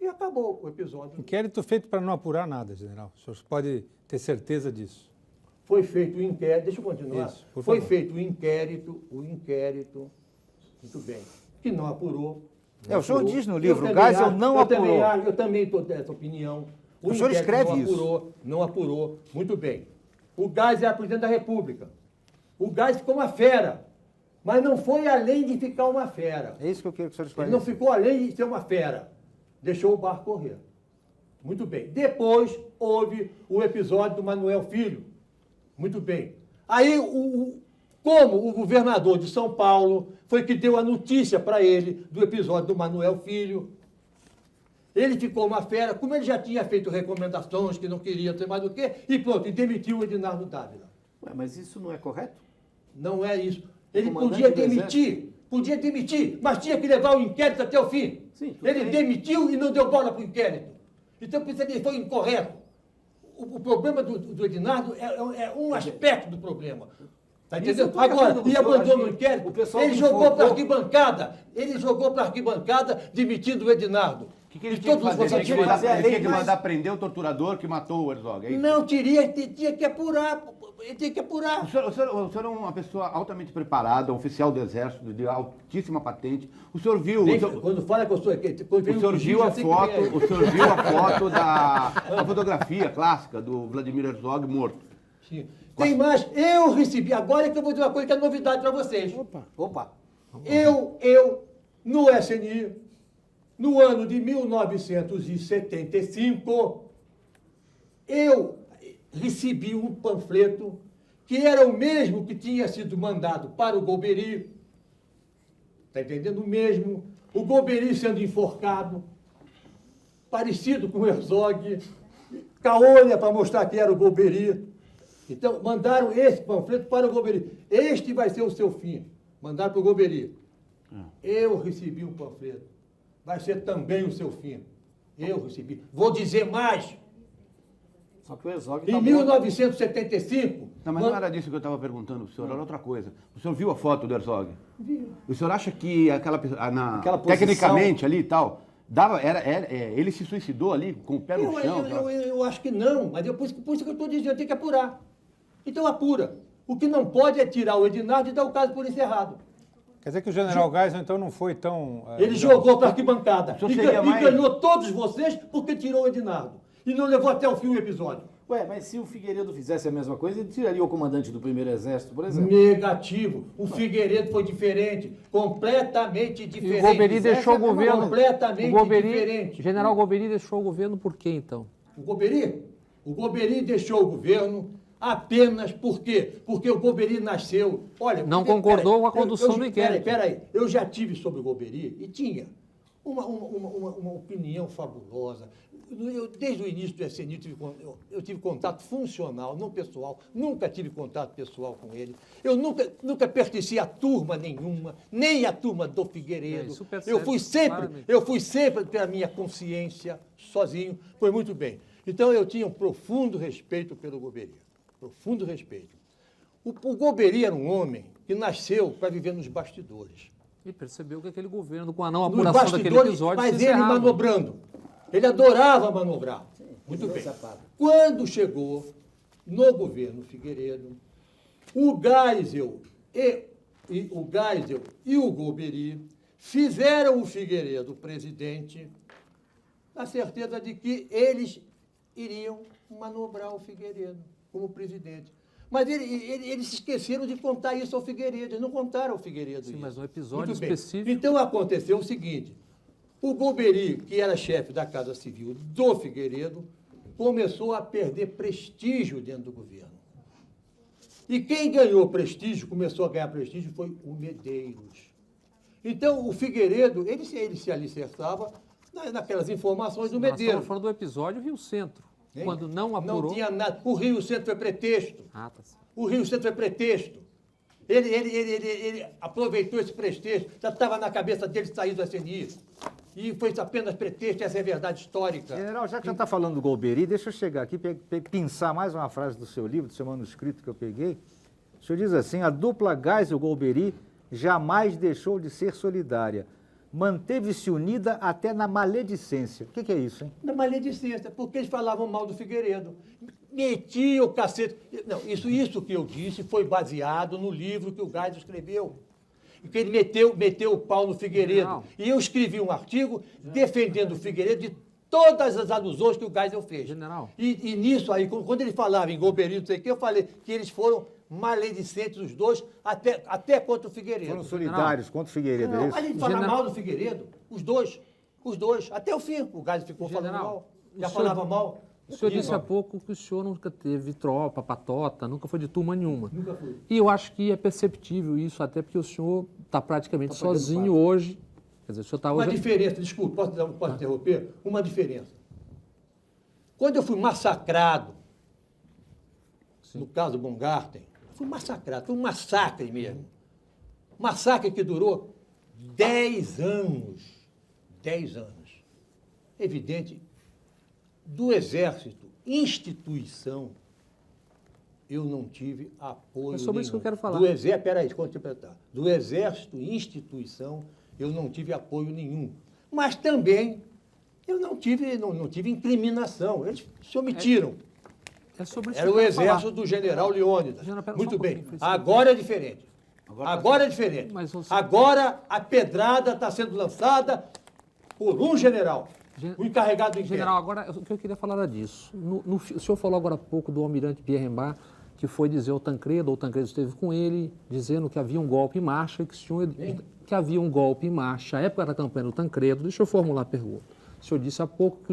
e acabou o episódio. Inquérito feito para não apurar nada, general. O senhor pode ter certeza disso. Foi feito o inquérito, deixa eu continuar. Isso, por Foi favor. feito o inquérito, muito bem, que não apurou. O senhor diz no Eu livro, o também Geisel acho- não eu também apurou. acho- Eu também estou dessa opinião. O senhor inquérito escreve não isso. Não apurou, muito bem. O Geisel é presidente da República. O Geisel ficou uma fera, mas não foi além de ficar uma fera. É isso que eu quero que o senhor Ele esclareça. não ficou além de ser uma fera. Deixou o barco correr. Muito bem. Depois houve o episódio do Manuel Filho. Muito bem. Aí, como o governador de São Paulo foi que deu a notícia para ele do episódio do Manuel Filho, ele ficou uma fera, como ele já tinha feito recomendações que não queria ter mais do que, e pronto, e demitiu o Edinardo Dávila. Ué, mas isso não é correto? Não é isso. Ele Comandante podia do demitir, mas tinha que levar o inquérito até o fim. Sim, tudo Ele bem. demitiu e não deu bola para o inquérito. Então, por isso ele foi incorreto. O problema do Edinardo é um aspecto do problema. Tá Isso eu entendendo? tô de acordo Agora, com o e senhor, abandonou acho o que inquérito, o pessoal ele que jogou informou- para a arquibancada. Ele jogou para a arquibancada demitindo o Edinardo. O que ele E tinha que todos fazer? vocês Ele tinha que fazer a mandar, lei ele tinha que mais- mandar prender o torturador que matou o Herzog, é isso? Não, tinha que apurar. Ele tinha que apurar. O senhor é uma pessoa altamente preparada, um oficial do Exército, de altíssima patente. O senhor viu... Quando fala que eu sou... O senhor viu a foto, a fotografia clássica do Vladimir Herzog morto. Sim. Tem mais, eu recebi, agora é que eu vou dizer uma coisa que é novidade para vocês. Opa. Eu, no SNI, no ano de 1975, eu recebi um panfleto que era o mesmo que tinha sido mandado para o Golbery. Está entendendo? O mesmo. O Golbery sendo enforcado, parecido com o Herzog, caolha para mostrar que era o Golbery. Então, mandaram esse panfleto para o Golbery. Este vai ser o seu fim. Mandaram para o Golbery. Eu recebi um panfleto. Vai ser também o seu fim. Eu recebi. Vou dizer mais. Só que o Herzog Em tá 1975... Não, mas não era disso que eu estava perguntando para o senhor, era outra coisa. O senhor viu a foto do Herzog? Vi. O senhor acha que aquela Aquela posição- tecnicamente ali e tal, ele se suicidou ali com o pé no chão? Eu acho que não, mas por isso que eu estou dizendo, tem que apurar. Então apura. O que não pode é tirar o Edinardo e dar o caso por encerrado. Quer dizer que o general Geisel, então, não foi tão... Ele jogou para a arquibancada senhor e seria mais- ganhou todos vocês porque tirou o Edinardo. E não levou até o fim o episódio. Ué, mas se o Figueiredo fizesse a mesma coisa, ele tiraria o comandante do primeiro exército, por exemplo. Negativo. O Figueiredo foi diferente. Completamente E diferente. o Golbery deixou o governo. Completamente diferente. General Golbery deixou o governo por quê, então? O Golbery deixou o governo apenas por quê? Porque o Golbery nasceu... Olha, Não concordou com a condução do inquérito. Peraí, eu já tive sobre o Golbery e tinha uma opinião fabulosa. desde o início do SNI, eu tive contato funcional, não pessoal, nunca tive contato pessoal com ele. Eu nunca pertenci a turma nenhuma, nem a turma do Figueiredo. Eu fui sempre pela minha consciência, sozinho, foi muito bem. Então eu tinha um profundo respeito pelo Golbery, profundo respeito. O Golbery era um homem que nasceu para viver nos bastidores. E percebeu que aquele governo, com a não apuração daquele episódio, mas ele manobrando. Ele adorava manobrar. Muito bem. Quando chegou no governo Figueiredo, o Geisel e o Golbery fizeram o Figueiredo presidente na certeza de que eles iriam manobrar o Figueiredo como presidente. Mas eles se esqueceram de contar isso ao Figueiredo. Eles não contaram ao Figueiredo isso. Mas no episódio específico... Então aconteceu o seguinte. O Golbery, que era chefe da Casa Civil do Figueiredo, começou a perder prestígio dentro do governo. E quem ganhou prestígio, começou a ganhar prestígio, foi o Medeiros. Então, o Figueiredo, ele se alicerçava naquelas informações do Medeiros. Nós estamos falando do episódio Rio Centro, quando não apurou... Não tinha nada. O Rio Centro foi pretexto. Tá certo. O Rio Centro foi pretexto. Ele aproveitou esse pretexto, já estava na cabeça dele sair do SNI. E foi apenas pretexto, essa é a verdade histórica. General, já que você está falando do Golbery, deixa eu chegar aqui e pensar mais uma frase do seu livro, do seu manuscrito que eu peguei. O senhor diz assim: a dupla Geisel-Golbery jamais deixou de ser solidária. Manteve-se unida até na maledicência. O que é isso, hein? Na maledicência, porque eles falavam mal do Figueiredo. Metia o cacete. Não, isso que eu disse foi baseado no livro que o Geisel escreveu. Que ele meteu o pau no Figueiredo. Não. E eu escrevi um artigo defendendo o Figueiredo de todas as alusões que o Geisel fez. General. E nisso aí, quando ele falava em Golbery, não sei o que, eu falei que eles foram maledicentes os dois, até contra o Figueiredo. Foram solidários contra o Figueiredo, não, é isso? A gente fala mal do Figueiredo, os dois, até o fim. O Geisel ficou falando mal, já falava mal. O senhor disse há pouco que o senhor nunca teve tropa, patota, nunca foi de turma nenhuma. Nunca fui. E eu acho que é perceptível isso, até porque o senhor está praticamente sozinho hoje. Quer dizer, o senhor está hoje... Uma diferença, desculpe, posso interromper? Uma diferença. Quando eu fui massacrado, no caso Baumgarten, fui massacrado, foi um massacre mesmo. Massacre que durou 10 anos. 10 anos. Evidente, do Exército, instituição, eu não tive apoio. É sobre nenhum. isso que eu quero falar. Do Exército, peraí, deixa eu interpretar. Do Exército, instituição, eu não tive apoio nenhum. Mas também eu não tive incriminação. Eles se omitiram. É sobre isso Era o Exército do General Leônidas. Muito bem. Agora é diferente. Agora é diferente. Agora a pedrada está sendo lançada por um general. O encarregado do inquérito. General, agora, o que eu queria falar era disso. O senhor falou agora há pouco do almirante Pierre Rembert, que foi dizer ao Tancredo, ou o Tancredo esteve com ele, dizendo que havia um golpe em marcha, que havia um golpe em marcha, à época da campanha do Tancredo. Deixa eu formular a pergunta. O senhor disse há pouco que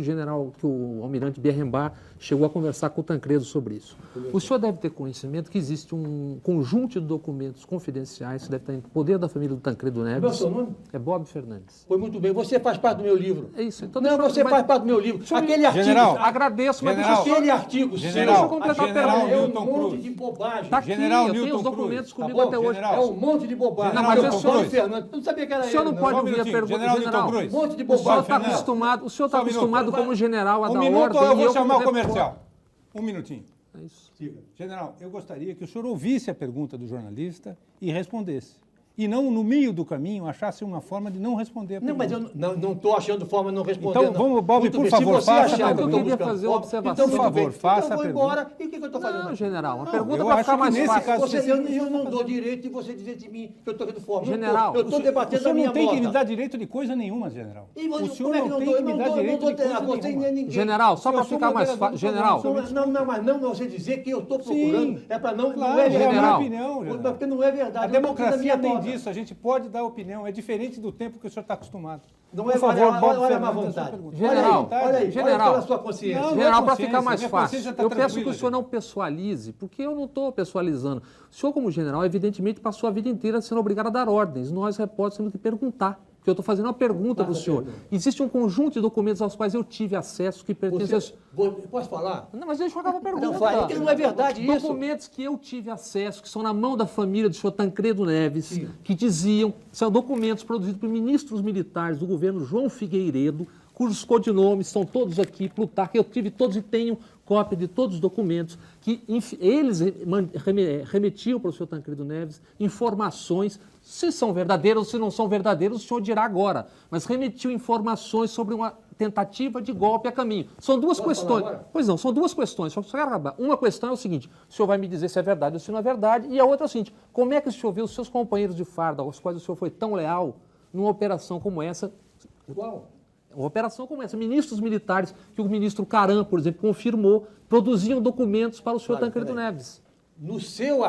o almirante Pierre Rembert chegou a conversar com o Tancredo sobre isso. O senhor deve ter conhecimento que existe um conjunto de documentos confidenciais que deve estar em poder da família do Tancredo Neves. Qual é o seu nome? É Bob Fernandes. Foi muito bem. Você faz parte do meu livro. É isso. Então, não, você faz parte do meu livro. Aquele artigo... General, agradeço, mas aquele artigo... General, completar é um monte de bobagem. Tá aqui, General eu tenho Newton os documentos Cruz. comigo até hoje. É um monte de bobagem. Não, mas o senhor Fernando, eu não sabia que era ele. O senhor não pode ouvir a pergunta General do general. Newton Cruz. Um monte de O senhor bobagem. está acostumado, como general a dar minuto, ordem. eu vou como chamar o depois. comercial. Um minutinho. É isso. General, eu gostaria que o senhor ouvisse a pergunta do jornalista e respondesse. E não, no meio do caminho, achasse uma forma de não responder a Não, pergunta. mas eu não estou achando forma de não responder. Então, vamos, Bob, Muito por bem. favor, Se você faça achar a que eu pergunta. estou buscando fazer forma, uma observação. então, Por muito favor, bem. faça então, eu a vou pergunta. embora. E o que eu estou fazendo Não, aqui? general, uma Não, pergunta eu para acho ficar que mais nesse fácil. caso- Eu não dou direito de você dizer de mim que eu estou querendo forma. General, eu estou O debatendo a senhor minha não tem que me moda. dar direito de coisa nenhuma, general. E O senhor como é que não tem dou? que me dar direito de coisa você nem nenhuma. ninguém. General, só para Eu sou ficar mais moderador fácil. do General, programa, Mas não você dizer que eu estou procurando. Sim. É para não Claro, é é a minha General. opinião, general. Porque não é verdade. A Eu estou democracia dizendo a tem minha moda. disso, a gente pode dar opinião, é diferente do tempo que o senhor está acostumado. Não Por é favor, olha, Bob olha a má Fernandes, a sua vontade. pergunta. General, olha aí, general. olha a sua consciência. Não, general, para consciência, ficar mais minha fácil, consciência tá eu peço tranquila, que o senhor não pessoalize, porque eu não estou pessoalizando. O senhor, como general, evidentemente passou a vida inteira sendo obrigado a dar ordens. Nós, repórteres, temos que perguntar. Porque eu estou fazendo uma pergunta para o senhor. Existe um conjunto de documentos aos quais eu tive acesso que pertencem... Posso falar? Não, mas deixa eu acabar a pergunta. Não, fala, porque não é verdade isso. Documentos que eu tive acesso, que são na mão da família do senhor Tancredo Neves, que diziam, são documentos produzidos por ministros militares do governo João Figueiredo, cujos codinomes estão todos aqui, Plutarco, eu tive todos e tenho cópia de todos os documentos, que eles remetiam para o senhor Tancredo Neves informações, se são verdadeiras ou se não são verdadeiras, o senhor dirá agora, mas remetiu informações sobre uma tentativa de golpe a caminho. São duas questões. Pois não, são duas questões, só quero acabar. Uma questão é o seguinte, o senhor vai me dizer se é verdade ou se não é verdade, e a outra é o seguinte, como é que o senhor viu os seus companheiros de farda, aos quais o senhor foi tão leal, numa operação como essa? Qual? Uma operação como essa. Ministros militares, que o ministro Caram, por exemplo, confirmou, produziam documentos para o senhor Tancredo Neves. No seu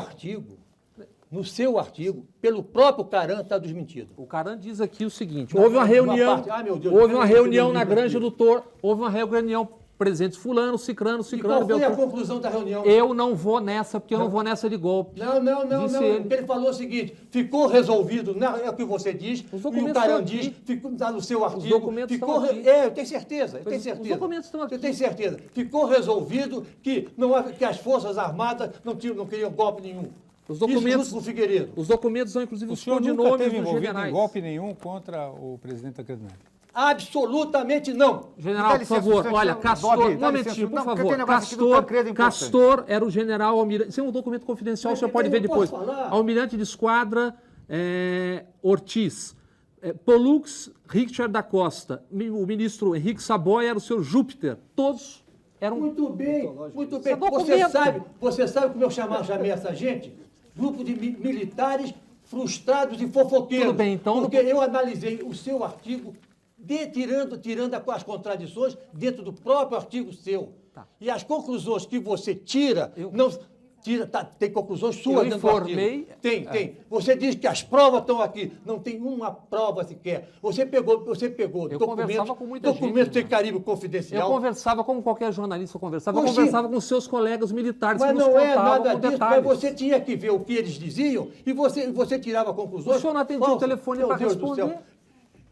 artigo, pelo próprio Caram está desmentido. O Caram diz aqui o seguinte, houve uma reunião, houve uma reunião na Granja do Toro, houve uma reunião, presentes fulano, cicrano, E qual foi a Beltrano. conclusão da reunião? Eu não vou nessa, porque eu não vou nessa de golpe. Não. Disse ele. Ele falou o seguinte, ficou resolvido, é o que você diz, Os e documentos o Caram estão diz, aqui. está no seu artigo. Os documentos ficou estão aqui. eu tenho certeza, Os documentos estão aqui. Eu tenho certeza. Ficou resolvido que as Forças Armadas não queriam golpe nenhum. Os documentos, Isso junto com o Figueiredo. os documentos são inclusive O os senhor nunca codinomes esteve dos envolvido generais. em golpe nenhum contra o presidente Tancredo Neves? Absolutamente não. General, Dá por licença, favor, senhor, olha, Bob, Castor, dá um licença. momentinho, por Não, porque favor. tem negócio aqui do Tancredo importante. Castor era o general almirante. Isso é um documento confidencial, o senhor pode ver eu posso depois. falar? Almirante de esquadra Ortiz. Pollux Richter da Costa. O ministro Henrique Saboia era o seu Júpiter. Todos eram... Muito bem. Isso é documento. Você sabe como eu chamei essa gente? Grupo de militares frustrados e fofoqueiros. Tudo bem, então... Porque eu analisei o seu artigo, tirando as contradições dentro do próprio artigo seu. Tá. E as conclusões que você tira, tem conclusões suas Eu dentro do informei... artigo. Tem. Você diz que as provas estão aqui. Não tem uma prova sequer. Você pegou Eu conversava com muita documentos gente, de Caribe Eu confidencial. conversava, como qualquer jornalista conversava, eu Oxi. conversava com seus colegas militares Mas que nos não é contavam nada com disso, detalhes. mas você tinha que ver o que eles diziam e você tirava conclusões. O senhor não atendia falsas. o telefone Meu para Deus do responder? céu.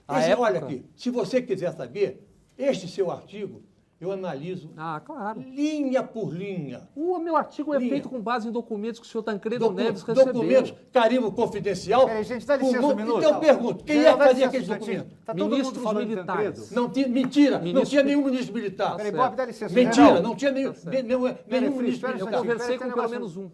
À Olha época? aqui, se você quiser saber, este seu artigo, eu analiso Ah, claro. linha por linha. O meu artigo é Linha. feito com base em documentos que o senhor Tancredo Neves recebeu. Documentos, carimbo confidencial. Peraí, gente, dá licença um minuto. Então eu pergunto, quem General, é que dá fazia licença aqueles um instantinho. documentos? Tá todo mundo Ministros falando de militares. Tancredo. Não tinha, mentira, não Ministro- tinha nenhum ministro militar. Peraí, certo. Bob, dá licença. Mentira, General, não tinha nenhum Fritz, ministro espera um Eu militar. conversei tem com pelo negócio- menos um.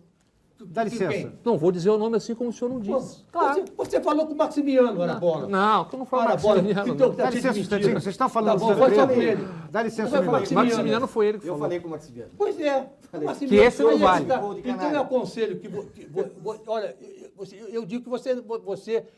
Dá licença. Quem? Não, vou dizer o nome assim como o senhor não disse. Claro. Você falou com o Maximiano, era bola. Não, tu não foi Ora, bola. Maximiliano. Então, não. tá Dá cheio licença um de instantinho, mentira. vocês estão falando Tá bom, do vai só Tancredo. com ele. Dá licença Vai um minuto. Maximiliano foi ele que falou. falei com o Maximiano. Pois é. Que esse não vale. Então eu aconselho que... Olha, eu digo que você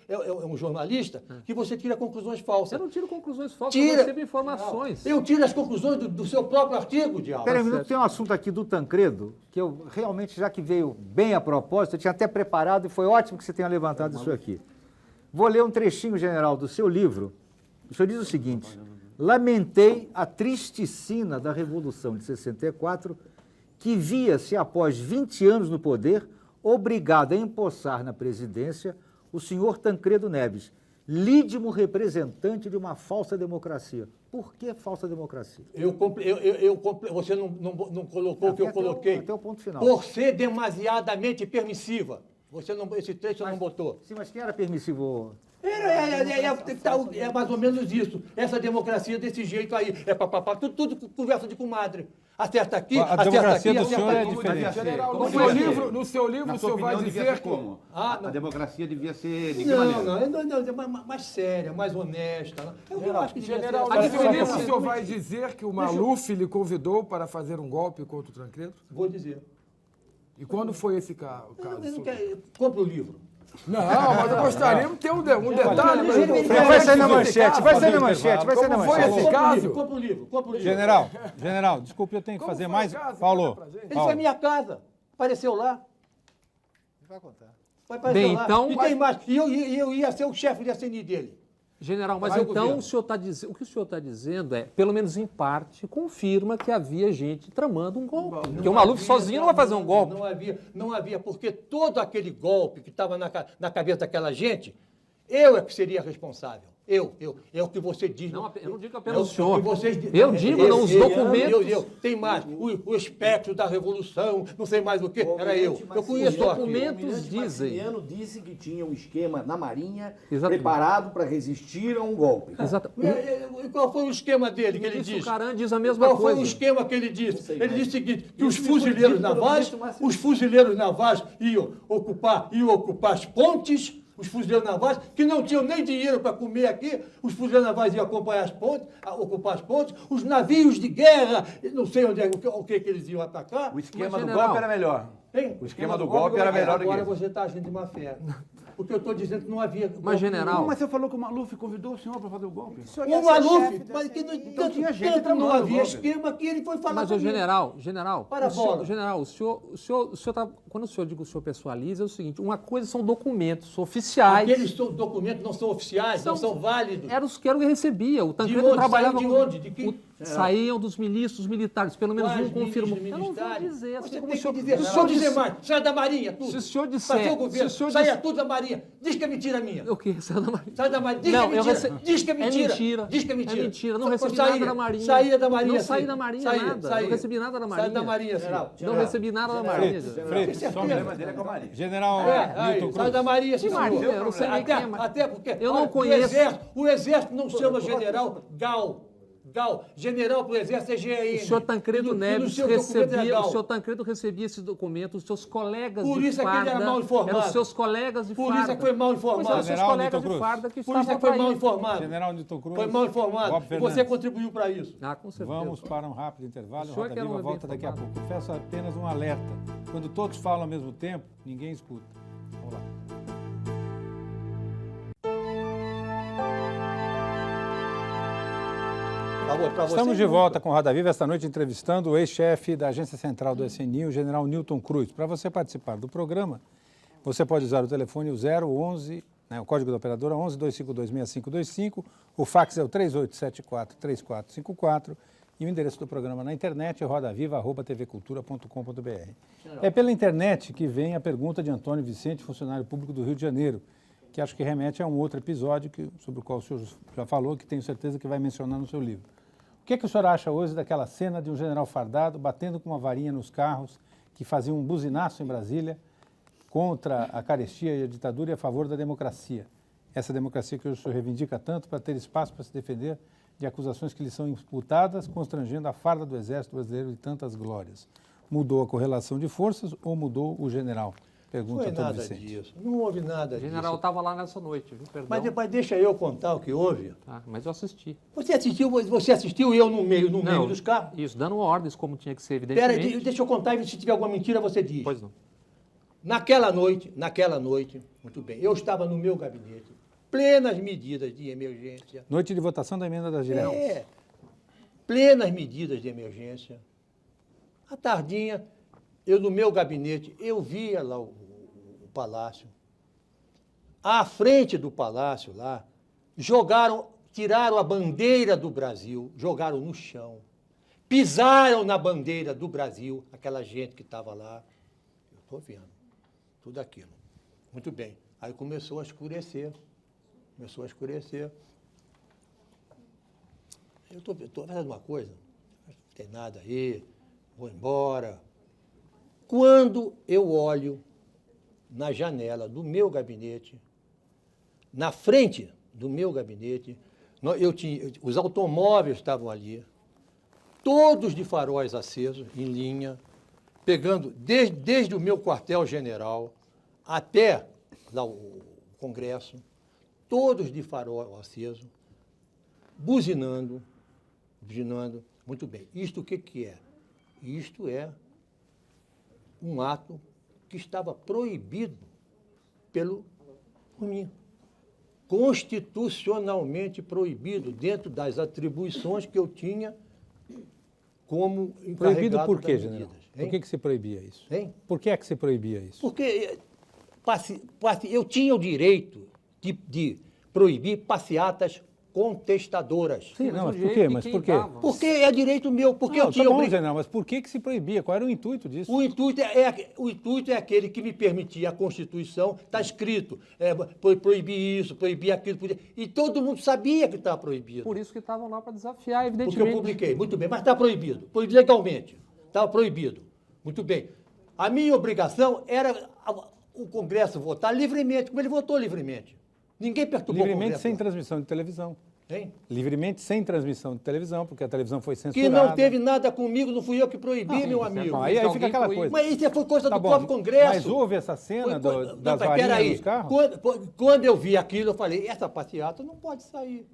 é um jornalista, que você tira conclusões falsas. Eu não tiro conclusões falsas, Tira. eu recebo informações. Eu tiro as conclusões do seu próprio artigo, diabo. Peraí um minuto, tem um assunto aqui do Tancredo, que eu realmente, já que veio bem a propósito, eu tinha até preparado e foi ótimo que você tenha levantado isso aqui. Vou ler um trechinho, general, do seu livro. O senhor diz o seguinte: lamentei a triste sina da Revolução de 64, que via-se, após 20 anos no poder, obrigado a empossar na presidência o senhor Tancredo Neves, lídimo representante de uma falsa democracia. Por que falsa democracia? Você não colocou o que eu coloquei. Até o ponto final. Por ser demasiadamente permissiva. Esse trecho não botou. Sim, mas quem era permissivo? É mais ou menos isso. Essa democracia desse jeito aí. É papapá, tudo conversa de comadre. Acerta aqui, A acerta democracia aqui, do senhor acerta é aqui. diferente. General, Como no devia seu ser? livro, no seu livro Na o sua senhor vai opinião, devia dizer ser como? A democracia devia ser de que maneira? Não, mais séria, mais honesta. Eu acho que General, devia no ser- seu livro o senhor vai dizer que o Maluf lhe convidou para fazer um golpe contra o Tancredo? Vou dizer. E quando foi esse caso? Compre o livro. Não, mas eu gostaria de ter um detalhe. Vai sair na manchete, vai sair na manchete, vai sair na Como foi manchete. esse caso? Compre o livro. General, desculpe, eu tenho que Como fazer foi mais... o caso? Paulo, Conta pra gente. Ele foi à minha casa. Apareceu lá. Vai contar. Apareceu Bem, lá. então- E tem mais. E eu ia ser o chefe de ACNI dele. General, mas Vai, então governo. o senhor tá dizendo, o que o senhor está dizendo é, pelo menos em parte, confirma que havia gente tramando um golpe. Porque o Maluf sozinho não vai fazer um golpe. Não havia, porque todo aquele golpe que estava na cabeça daquela gente, eu é que seria responsável. É o que você diz. Não, eu não digo apenas o É senhor. que vocês dizem. Eu digo, não, os documentos. Tem mais. O espectro da revolução, não sei mais o quê. Era eu. Eu conheço Os documentos O almirante dizem. Maximiano disse que tinha um esquema na Marinha Exatamente. preparado para resistir a um golpe. Exato. E qual foi o esquema dele que ele Isso, o disse? Caran diz a mesma Qual foi coisa. o esquema que ele disse? Ele disse o seguinte, que os Isso foi fuzileiros dito pelo navais, ministro Máximo. os fuzileiros navais iam ocupar as pontes, os fuzileiros navais, que não tinham nem dinheiro para comer aqui, os fuzileiros navais iam acompanhar as pontes, ocupar as pontes, os navios de guerra, não sei onde o que eles iam atacar. O esquema Mas, do general, golpe era melhor. Hein? O esquema do golpe era melhor do que Agora esse. você está agindo de má fé. Porque eu estou dizendo que não havia... Mas, general, Mas você falou que o Maluf convidou o senhor para fazer o golpe. O Maluf, mas que não, tinha gente tanto não tramando o havia golpe. esquema que ele foi falar mas o comigo. general, Para a bola. general, o senhor tá, quando o senhor diz que o senhor pessoaliza, é o seguinte, uma coisa são documentos oficiais. Aqueles documentos não são oficiais, não são válidos. Eram os que ele recebia. O Tancredo onde? trabalhava Saiu de onde? De quem? saíam dos ministros militares, pelo menos Quais um confirmou. ministros Eu não vou militares? dizer. Você assim como tem o senhor- que dizer. se o Se senhor eu dizer disser- mais, sai da Marinha, tudo. Se o senhor disser- Fazer o governo, se o senhor saia disser- tudo da Marinha. Diz que é mentira minha. O que? Sai da Marinha. Sai da Marinha. Diz Não, que é eu mentira. rece- Diz que é mentira. É mentira. Diz que é mentira. É mentira. Não recebi Saía, nada da Marinha. Saía da Marinha. Não sim. saí da Marinha Saía, nada. saía. Não recebi nada da Marinha. Sai da Marinha, sim. Não recebi nada da Marinha. Freitas, só um O minuto. problema dele é com a Marinha. General Sai Newton da Cruz. Marinha, sim. Que Marinha? senhor. Eu não sei nem quem é, mas- Até porque Eu não olha, conheço. O exército não chama general Gal. General para o exército é GAN. O senhor Tancredo Neves recebia, o senhor senhor Tancredo recebia esses documentos, os seus colegas Por de isso é que ele farda, era mal informado. eram os seus colegas de Por farda. isso é que foi mal Pois eram informado. os seus General colegas Newton de Cruz. farda que Por isso é estavam que foi para mal ir. informado. General Newton Cruz. Foi mal informado. Bob Você Fernandes. contribuiu para isso. Ah, com certeza. Vamos para um rápido intervalo. O senhor Roda que era um Viva bem volta daqui a informado. pouco. Peço apenas um alerta. Quando todos falam ao mesmo tempo, ninguém escuta. Vamos lá. Estamos de volta com Roda Viva esta noite entrevistando o ex-chefe da Agência Central do SNI, o general Newton Cruz. Para você participar do programa, você pode usar o telefone 011, o código da operadora 11-252-6525, o fax é o 3874-3454 e o endereço do programa na internet é rodaviva@tvcultura.com.br. É pela internet que vem a pergunta de Antônio Vicente, funcionário público do Rio de Janeiro, que acho que remete a um outro episódio sobre o qual o senhor já falou, que tenho certeza que vai mencionar no seu livro. O que o senhor acha hoje daquela cena de um general fardado batendo com uma varinha nos carros que faziam um buzinaço em Brasília contra a carestia e a ditadura e a favor da democracia? Essa democracia que hoje o senhor reivindica tanto para ter espaço para se defender de acusações que lhe são imputadas, constrangendo a farda do Exército Brasileiro de tantas glórias. Mudou a correlação de forças ou mudou o general? Pergunta Não foi Antônio nada Vicente. disso. Não houve nada O general disso. estava lá nessa noite, viu? Perdão. Mas depois deixa eu contar o que houve. Ah, mas eu assisti. Você assistiu e eu no meio dos carros? Isso, dando ordens como tinha que ser, Espera, evidentemente. deixa eu contar e se tiver alguma mentira você diz. Pois não. Naquela noite, muito bem, eu estava no meu gabinete, plenas medidas de emergência. Noite de votação da emenda das diretas. Plenas medidas de emergência. À tardinha, eu no meu gabinete, eu via lá o palácio. À frente do palácio lá, tiraram a bandeira do Brasil, jogaram no chão. Pisaram na bandeira do Brasil, aquela gente que estava lá. Eu estou vendo tudo aquilo. Muito bem. Aí começou a escurecer. Eu estou fazendo uma coisa, não tem nada aí, vou embora. Quando eu olho na janela do meu gabinete, na frente do meu gabinete, os automóveis estavam ali, todos de faróis acesos, em linha, pegando desde o meu quartel-general até lá o Congresso, todos de farol aceso, buzinando. Muito bem. Isto o que é? Isto é um ato que estava proibido por mim. Constitucionalmente proibido, dentro das atribuições que eu tinha como encarregado Proibido por quê, das general? medidas. Por que se proibia isso? Hein? Por que é que se proibia isso? Porque eu tinha o direito de proibir passeatas contestadoras. Sim, não, Mas mas o por jeito quê? de Mas quem por quê? dava. Porque é direito meu, porque Não, eu tinha tá bom, obri- general, mas por que se proibia? Qual era o intuito disso? O intuito é aquele que me permitia a Constituição, está escrito, proibir isso, proibir aquilo, e todo mundo sabia que estava proibido. Por isso que estavam lá para desafiar, Porque evidentemente. eu publiquei, muito bem, mas está proibido, proibido legalmente, estava proibido. Muito bem. A minha obrigação era o Congresso votar livremente, como ele votou livremente. Ninguém perturbou o Livremente Congresso. sem transmissão de televisão. Hein? Livremente sem transmissão de televisão, porque a televisão foi Que censurada. não teve nada comigo, não fui eu que proibi, meu amigo. Não, aí fica alguém aquela proíbe. coisa. Mas isso foi coisa Tá do bom, próprio Congresso. Mas houve essa cena das mas varinhas peraí. dos carros? Quando eu vi aquilo, eu falei, essa passeata não pode sair.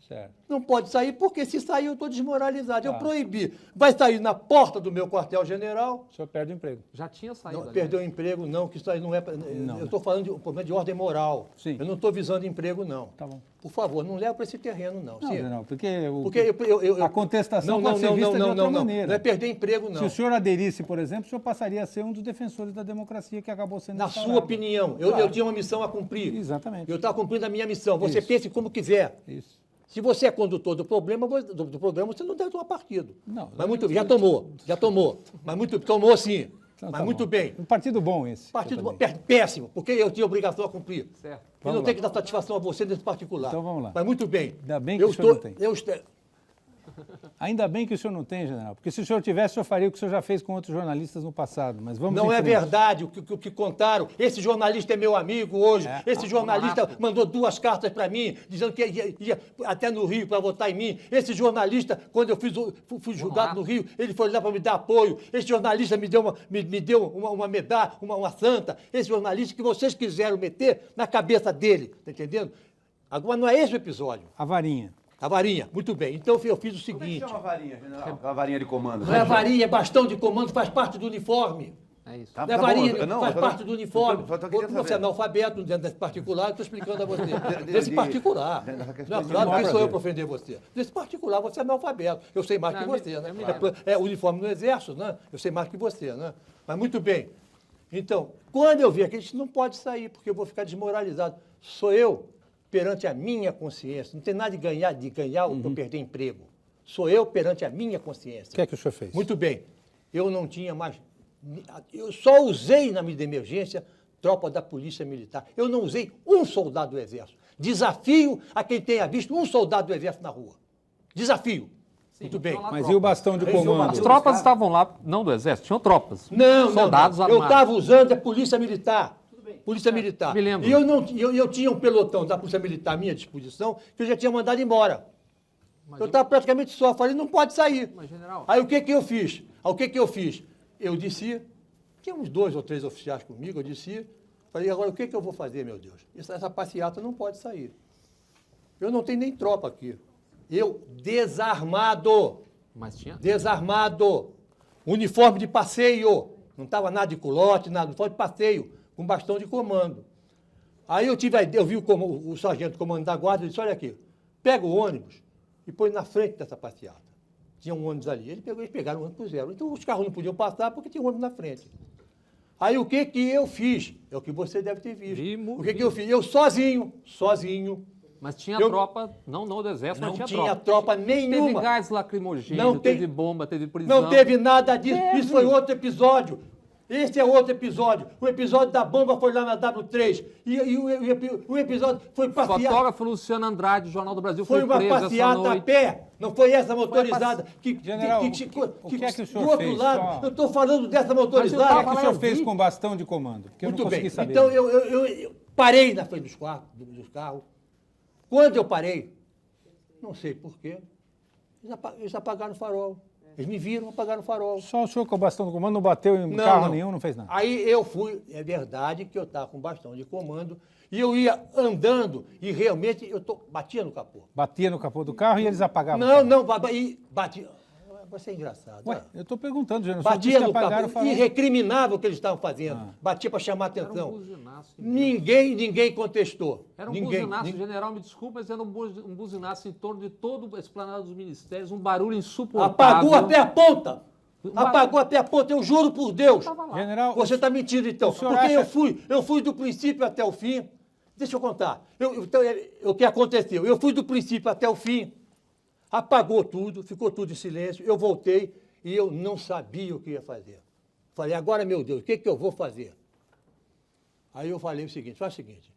Certo. Não pode sair, porque se sair eu estou desmoralizado. Eu proibi. Vai sair na porta do meu quartel-general. O senhor perde o emprego. Já tinha saído. Não, ali. perdeu o emprego, não, que isso aí não é. Eu estou falando de um problema de ordem moral. Sim. Eu não estou visando emprego, não. Tá bom. Por favor, não leva para esse terreno, não. Não, Sim. general, porque, Porque a contestação pode ser vista de outra maneira. Não é perder emprego, não. Se o senhor aderisse, por exemplo, o senhor passaria a ser um dos defensores da democracia que acabou sendo Na instaurada. sua opinião, eu Claro. tinha uma missão a cumprir. Exatamente. Eu estava cumprindo a minha missão. Você Isso. pense como quiser. Isso. Se você é condutor do programa, você não deve tomar partido. Não, Mas muito bem, já tomou. Mas tomou sim. Então mas tá muito bom. bem. Um partido bom esse. Partido também. péssimo, porque eu tinha obrigação a cumprir. Certo. E Vamos não lá. tenho que dar satisfação a você nesse particular. Então vamos lá. Mas muito bem. Ainda bem que o senhor não tem. Eu estou. Ainda bem que o senhor não tem, general, porque se o senhor tivesse, o senhor faria o que o senhor já fez com outros jornalistas no passado. Mas vamos Não em é frente. verdade o que contaram. Esse jornalista é meu amigo hoje. Esse jornalista mandou 2 cartas para mim, dizendo que ia até no Rio para votar em mim. Esse jornalista, quando eu fui julgado no Rio, ele foi lá para me dar apoio. Esse jornalista me deu uma medalha, uma santa. Esse jornalista que vocês quiseram meter na cabeça dele, tá entendendo? Agora não é esse o episódio. A varinha. A varinha, muito bem. Então eu fiz o Como é que seguinte. chama a varinha, general? A varinha de comando. Não é varinha, é bastão de comando, faz parte do uniforme. É isso. Tá- Não é tá bom, varinha, eu- não, faz eu tô- parte do uniforme. só tô querendo Você é saber. analfabeto dentro desse particular, eu estou explicando a você. Desse de- particular. dessa questão Não, de claro, quem prazer. sou eu para ofender você? Desse particular, você é analfabeto. Eu sei mais que você, né? É uniforme no exército, né? Eu sei mais que você, né? Mas muito bem. Então, quando eu vi aqui, isso não pode sair, porque eu vou ficar desmoralizado. Sou eu perante a minha consciência. Não tem nada de ganhar ou perder emprego. Sou eu perante a minha consciência. O que é que o senhor fez? Muito bem. Eu não tinha mais. Eu só usei na minha emergência tropa da Polícia Militar. Eu não usei um soldado do Exército. Desafio a quem tenha visto um soldado do Exército na rua. Desafio. Muito bem. Mas e o bastão de comando? As tropas estavam lá, não do exército, tinham tropas. Não, soldados não. Eu armados. estava usando a Polícia Militar. Polícia Militar. me lembro. E eu tinha um pelotão da Polícia Militar à minha disposição que eu já tinha mandado embora. Eu estava praticamente só. Falei, não pode sair. Mas, general- Aí o que eu fiz? Eu disse, tinha uns 2 ou 3 oficiais comigo, eu disse, falei, agora o que eu vou fazer, meu Deus? Essa passeata não pode sair. Eu não tenho nem tropa aqui. Eu desarmado. Mas tinha. Desarmado. Uniforme de passeio. Não estava nada de culote, nada. Uniforme de passeio, com bastão de comando. Aí eu vi o sargento comando da guarda e disse, olha aqui, pega o ônibus e põe na frente dessa passeata. Tinha um ônibus ali. Eles pegaram o ônibus e puseram. Então os carros não podiam passar porque tinha um ônibus na frente. Aí o que eu fiz? É o que você deve ter visto. Vimos, O que eu fiz? Eu sozinho, Mas tinha Eu- tropa, não do exército, não mas tinha tropa nenhuma. Teve gás lacrimogêneo, Não teve tem- bomba, teve prisão. Não teve nada disso. Isso foi outro episódio. Esse é outro episódio. O episódio da bomba foi lá na W3. E o episódio foi O passeata. fotógrafo Luciano Andrade, do Jornal do Brasil, Foi foi uma preso essa passeata a noite. pé. Não foi essa motorizada. General, o que é que o senhor do outro fez? lado, Só- eu estou falando dessa O que motorizada. é que o senhor fez com bastão de comando? Porque eu Muito não bem. consegui saber. Então eu parei na frente dos carros. Quando eu parei, não sei porquê, eles apagaram o farol. Eles me viram, apagaram o farol. Só o senhor com o bastão de comando não bateu em carro nenhum, não fez nada. Aí eu fui, é verdade que eu estava com bastão de comando, e eu ia andando e realmente batia no capô. Batia no capô do carro e eles apagavam. o Não, carro. não, batia. Vai ser engraçado. Ué, eu estou perguntando, general. Batia no apagaram capô e recriminava o que eles estavam fazendo. Batia para chamar Era um atenção. buzinaço. Ninguém contestou. Era um ninguém, buzinaço, ninguém. general, me desculpa, mas era um buzinaço em torno de todo a esplanada dos ministérios, um barulho insuportável. Apagou até a ponta. Ba- Apagou até a ponta, eu juro por Deus. Tava lá. General, Você está mentindo, então. o senhor Porque acha- eu fui do princípio até o fim, deixa eu contar. O que aconteceu? Eu fui do princípio até o fim, apagou tudo, ficou tudo em silêncio, eu voltei e eu não sabia o que ia fazer. Falei, agora, meu Deus, o que eu vou fazer? Aí eu falei o seguinte, faz o seguinte,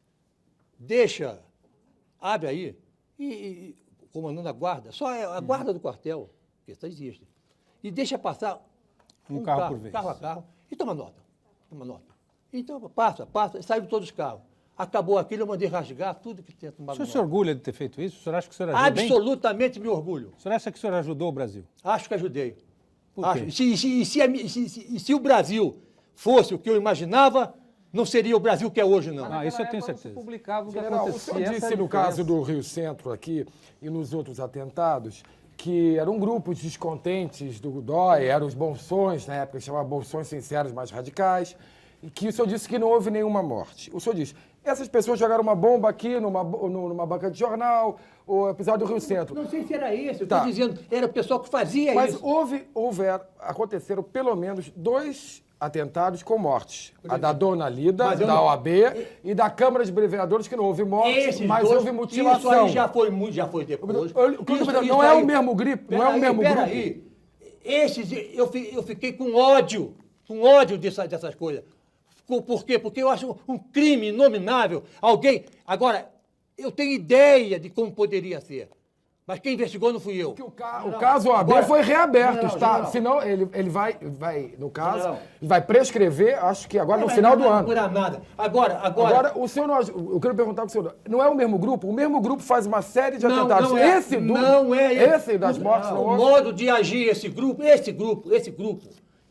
abre aí, e comandando a guarda, só a guarda do quartel, que isso existe, e deixa passar um carro por vez. Carro a carro, e toma nota. Então, passa, saíram todos os carros. Acabou aquilo, eu mandei rasgar tudo que tinha tomado. O senhor se orgulha de ter feito isso? O senhor acha que o senhor ajudou bem? Absolutamente me orgulho. O senhor acha que o senhor ajudou o Brasil? Acho que ajudei. Por quê? Se o Brasil fosse o que eu imaginava, não seria o Brasil que é hoje, não. Ah, isso eu tenho certeza. Publicava o que General, o acontecia. senhor essa é disse a no diferença. caso do Rio Centro aqui e nos outros atentados que eram grupos descontentes do DOI, eram os bolsões, na época chamavam bolsões sinceros mais radicais, e que o senhor disse que não houve nenhuma morte. O senhor disse, essas pessoas jogaram uma bomba aqui numa banca de jornal, ou episódio do Rio Centro. Não sei se era esse, eu Tá. estou dizendo, era o pessoal que fazia Mas isso. aconteceram pelo menos 2 atentados com mortes. A da Dona Lida, Mas eu da não- OAB, e da Câmara de Vereadores, que não houve morte, Esses mas dois, houve mutilação. Isso aí já foi depois. O que eu tô perguntando, não é o mesmo grupo? Não é o mesmo grupo? Peraí, esses, eu fiquei com ódio dessas coisas. Por quê? Porque eu acho um crime inominável. Agora, eu tenho ideia de como poderia ser, mas quem investigou não fui eu. O caso OAB Agora- foi reaberto, General, está? general. Senão ele vai, no caso, General. ele vai prescrever, acho que agora no final do Não ano. vai nada. Agora, Agora, o senhor, eu quero perguntar para o senhor, não é o mesmo grupo? O mesmo grupo faz uma série de Não, atentados. não é. Esse Não é esse das mortes não O houve? modo de agir esse grupo,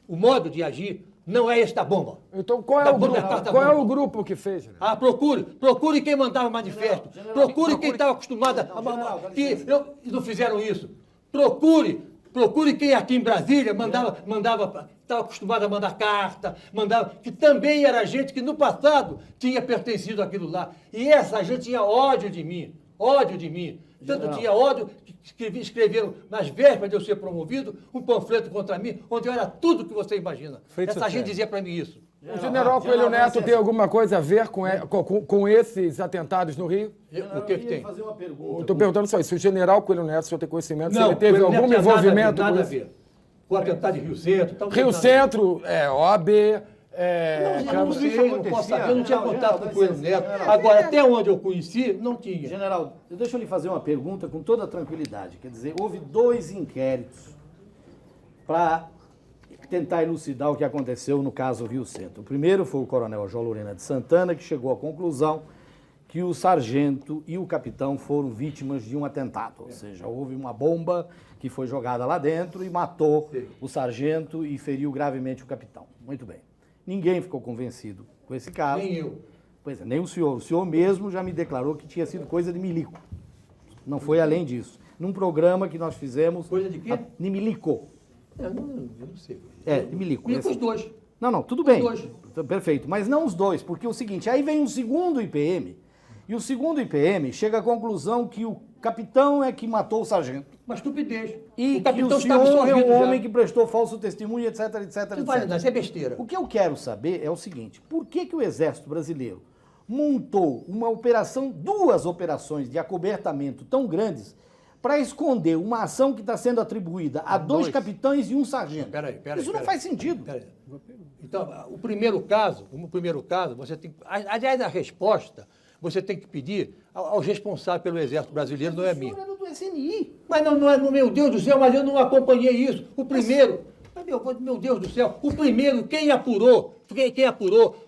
o modo de agir não é esse da bomba. Então, qual é Da o bomba, grupo? da Qual é bomba. o grupo que fez? Né? Procure quem mandava manifesto. Procure quem estava acostumado a... E não fizeram isso. Procure quem aqui em Brasília estava acostumado a mandar carta, que também era gente que no passado tinha pertencido àquilo lá. E essa gente tinha ódio de mim. Tanto tinha ódio que escreveram nas vésperas de eu ser promovido um panfleto contra mim, onde eu era tudo que você imagina. Feito Essa gente sério. dizia para mim isso. O general Coelho Neto tem alguma coisa a ver com esses atentados no Rio? O que tem? fazer uma Eu pergunta. estou perguntando só isso. Se o general Coelho Neto, o senhor tem conhecimento, se ele teve Coelho algum Neto tinha envolvimento nada com a isso? ver. Com o atentado de Rio Centro. tal, Rio nada. Centro, OAB, Eu não sei, eu não posso saber, eu não tinha contato com o Coelho Neto. Agora, até onde eu conheci, não tinha. General, deixa eu lhe fazer uma pergunta com toda tranquilidade. Quer dizer, houve 2 inquéritos para tentar elucidar o que aconteceu no caso Rio Centro. O primeiro foi o coronel João Lorena de Santana, que chegou à conclusão que o sargento e o capitão foram vítimas de um atentado. Ou seja, houve uma bomba que foi jogada lá dentro e matou o sargento e feriu gravemente o capitão. Muito bem. Ninguém ficou convencido com esse caso. Nem eu. Pois é, nem o senhor. O senhor mesmo já me declarou que tinha sido coisa de milico. Não foi além disso. Num programa que nós fizemos... Coisa de quê? De milico. Eu não sei. De milico. E os dois. Não, tudo bem. Os dois. Perfeito. Mas não os dois, porque é o seguinte, aí vem um segundo IPM, e o segundo IPM chega à conclusão que o capitão é que matou o sargento. Uma estupidez. E o que o capitão estava senhor é absolvido um já. homem que prestou falso testemunho, etc, etc, Não vale nada, etc. isso é besteira. O que eu quero saber é o seguinte, por que o Exército Brasileiro montou 2 operações de acobertamento tão grandes para esconder uma ação que está sendo atribuída a 2 capitães e um sargento? Peraí. Isso não faz sentido. Peraí. Então, o primeiro caso, você tem... Aliás, a resposta você tem que pedir aos responsáveis pelo Exército Brasileiro, não é minha. O senhor era do SNI. Mas não é, meu Deus do céu, mas eu não acompanhei isso. O primeiro, meu Deus do céu, o primeiro, quem apurou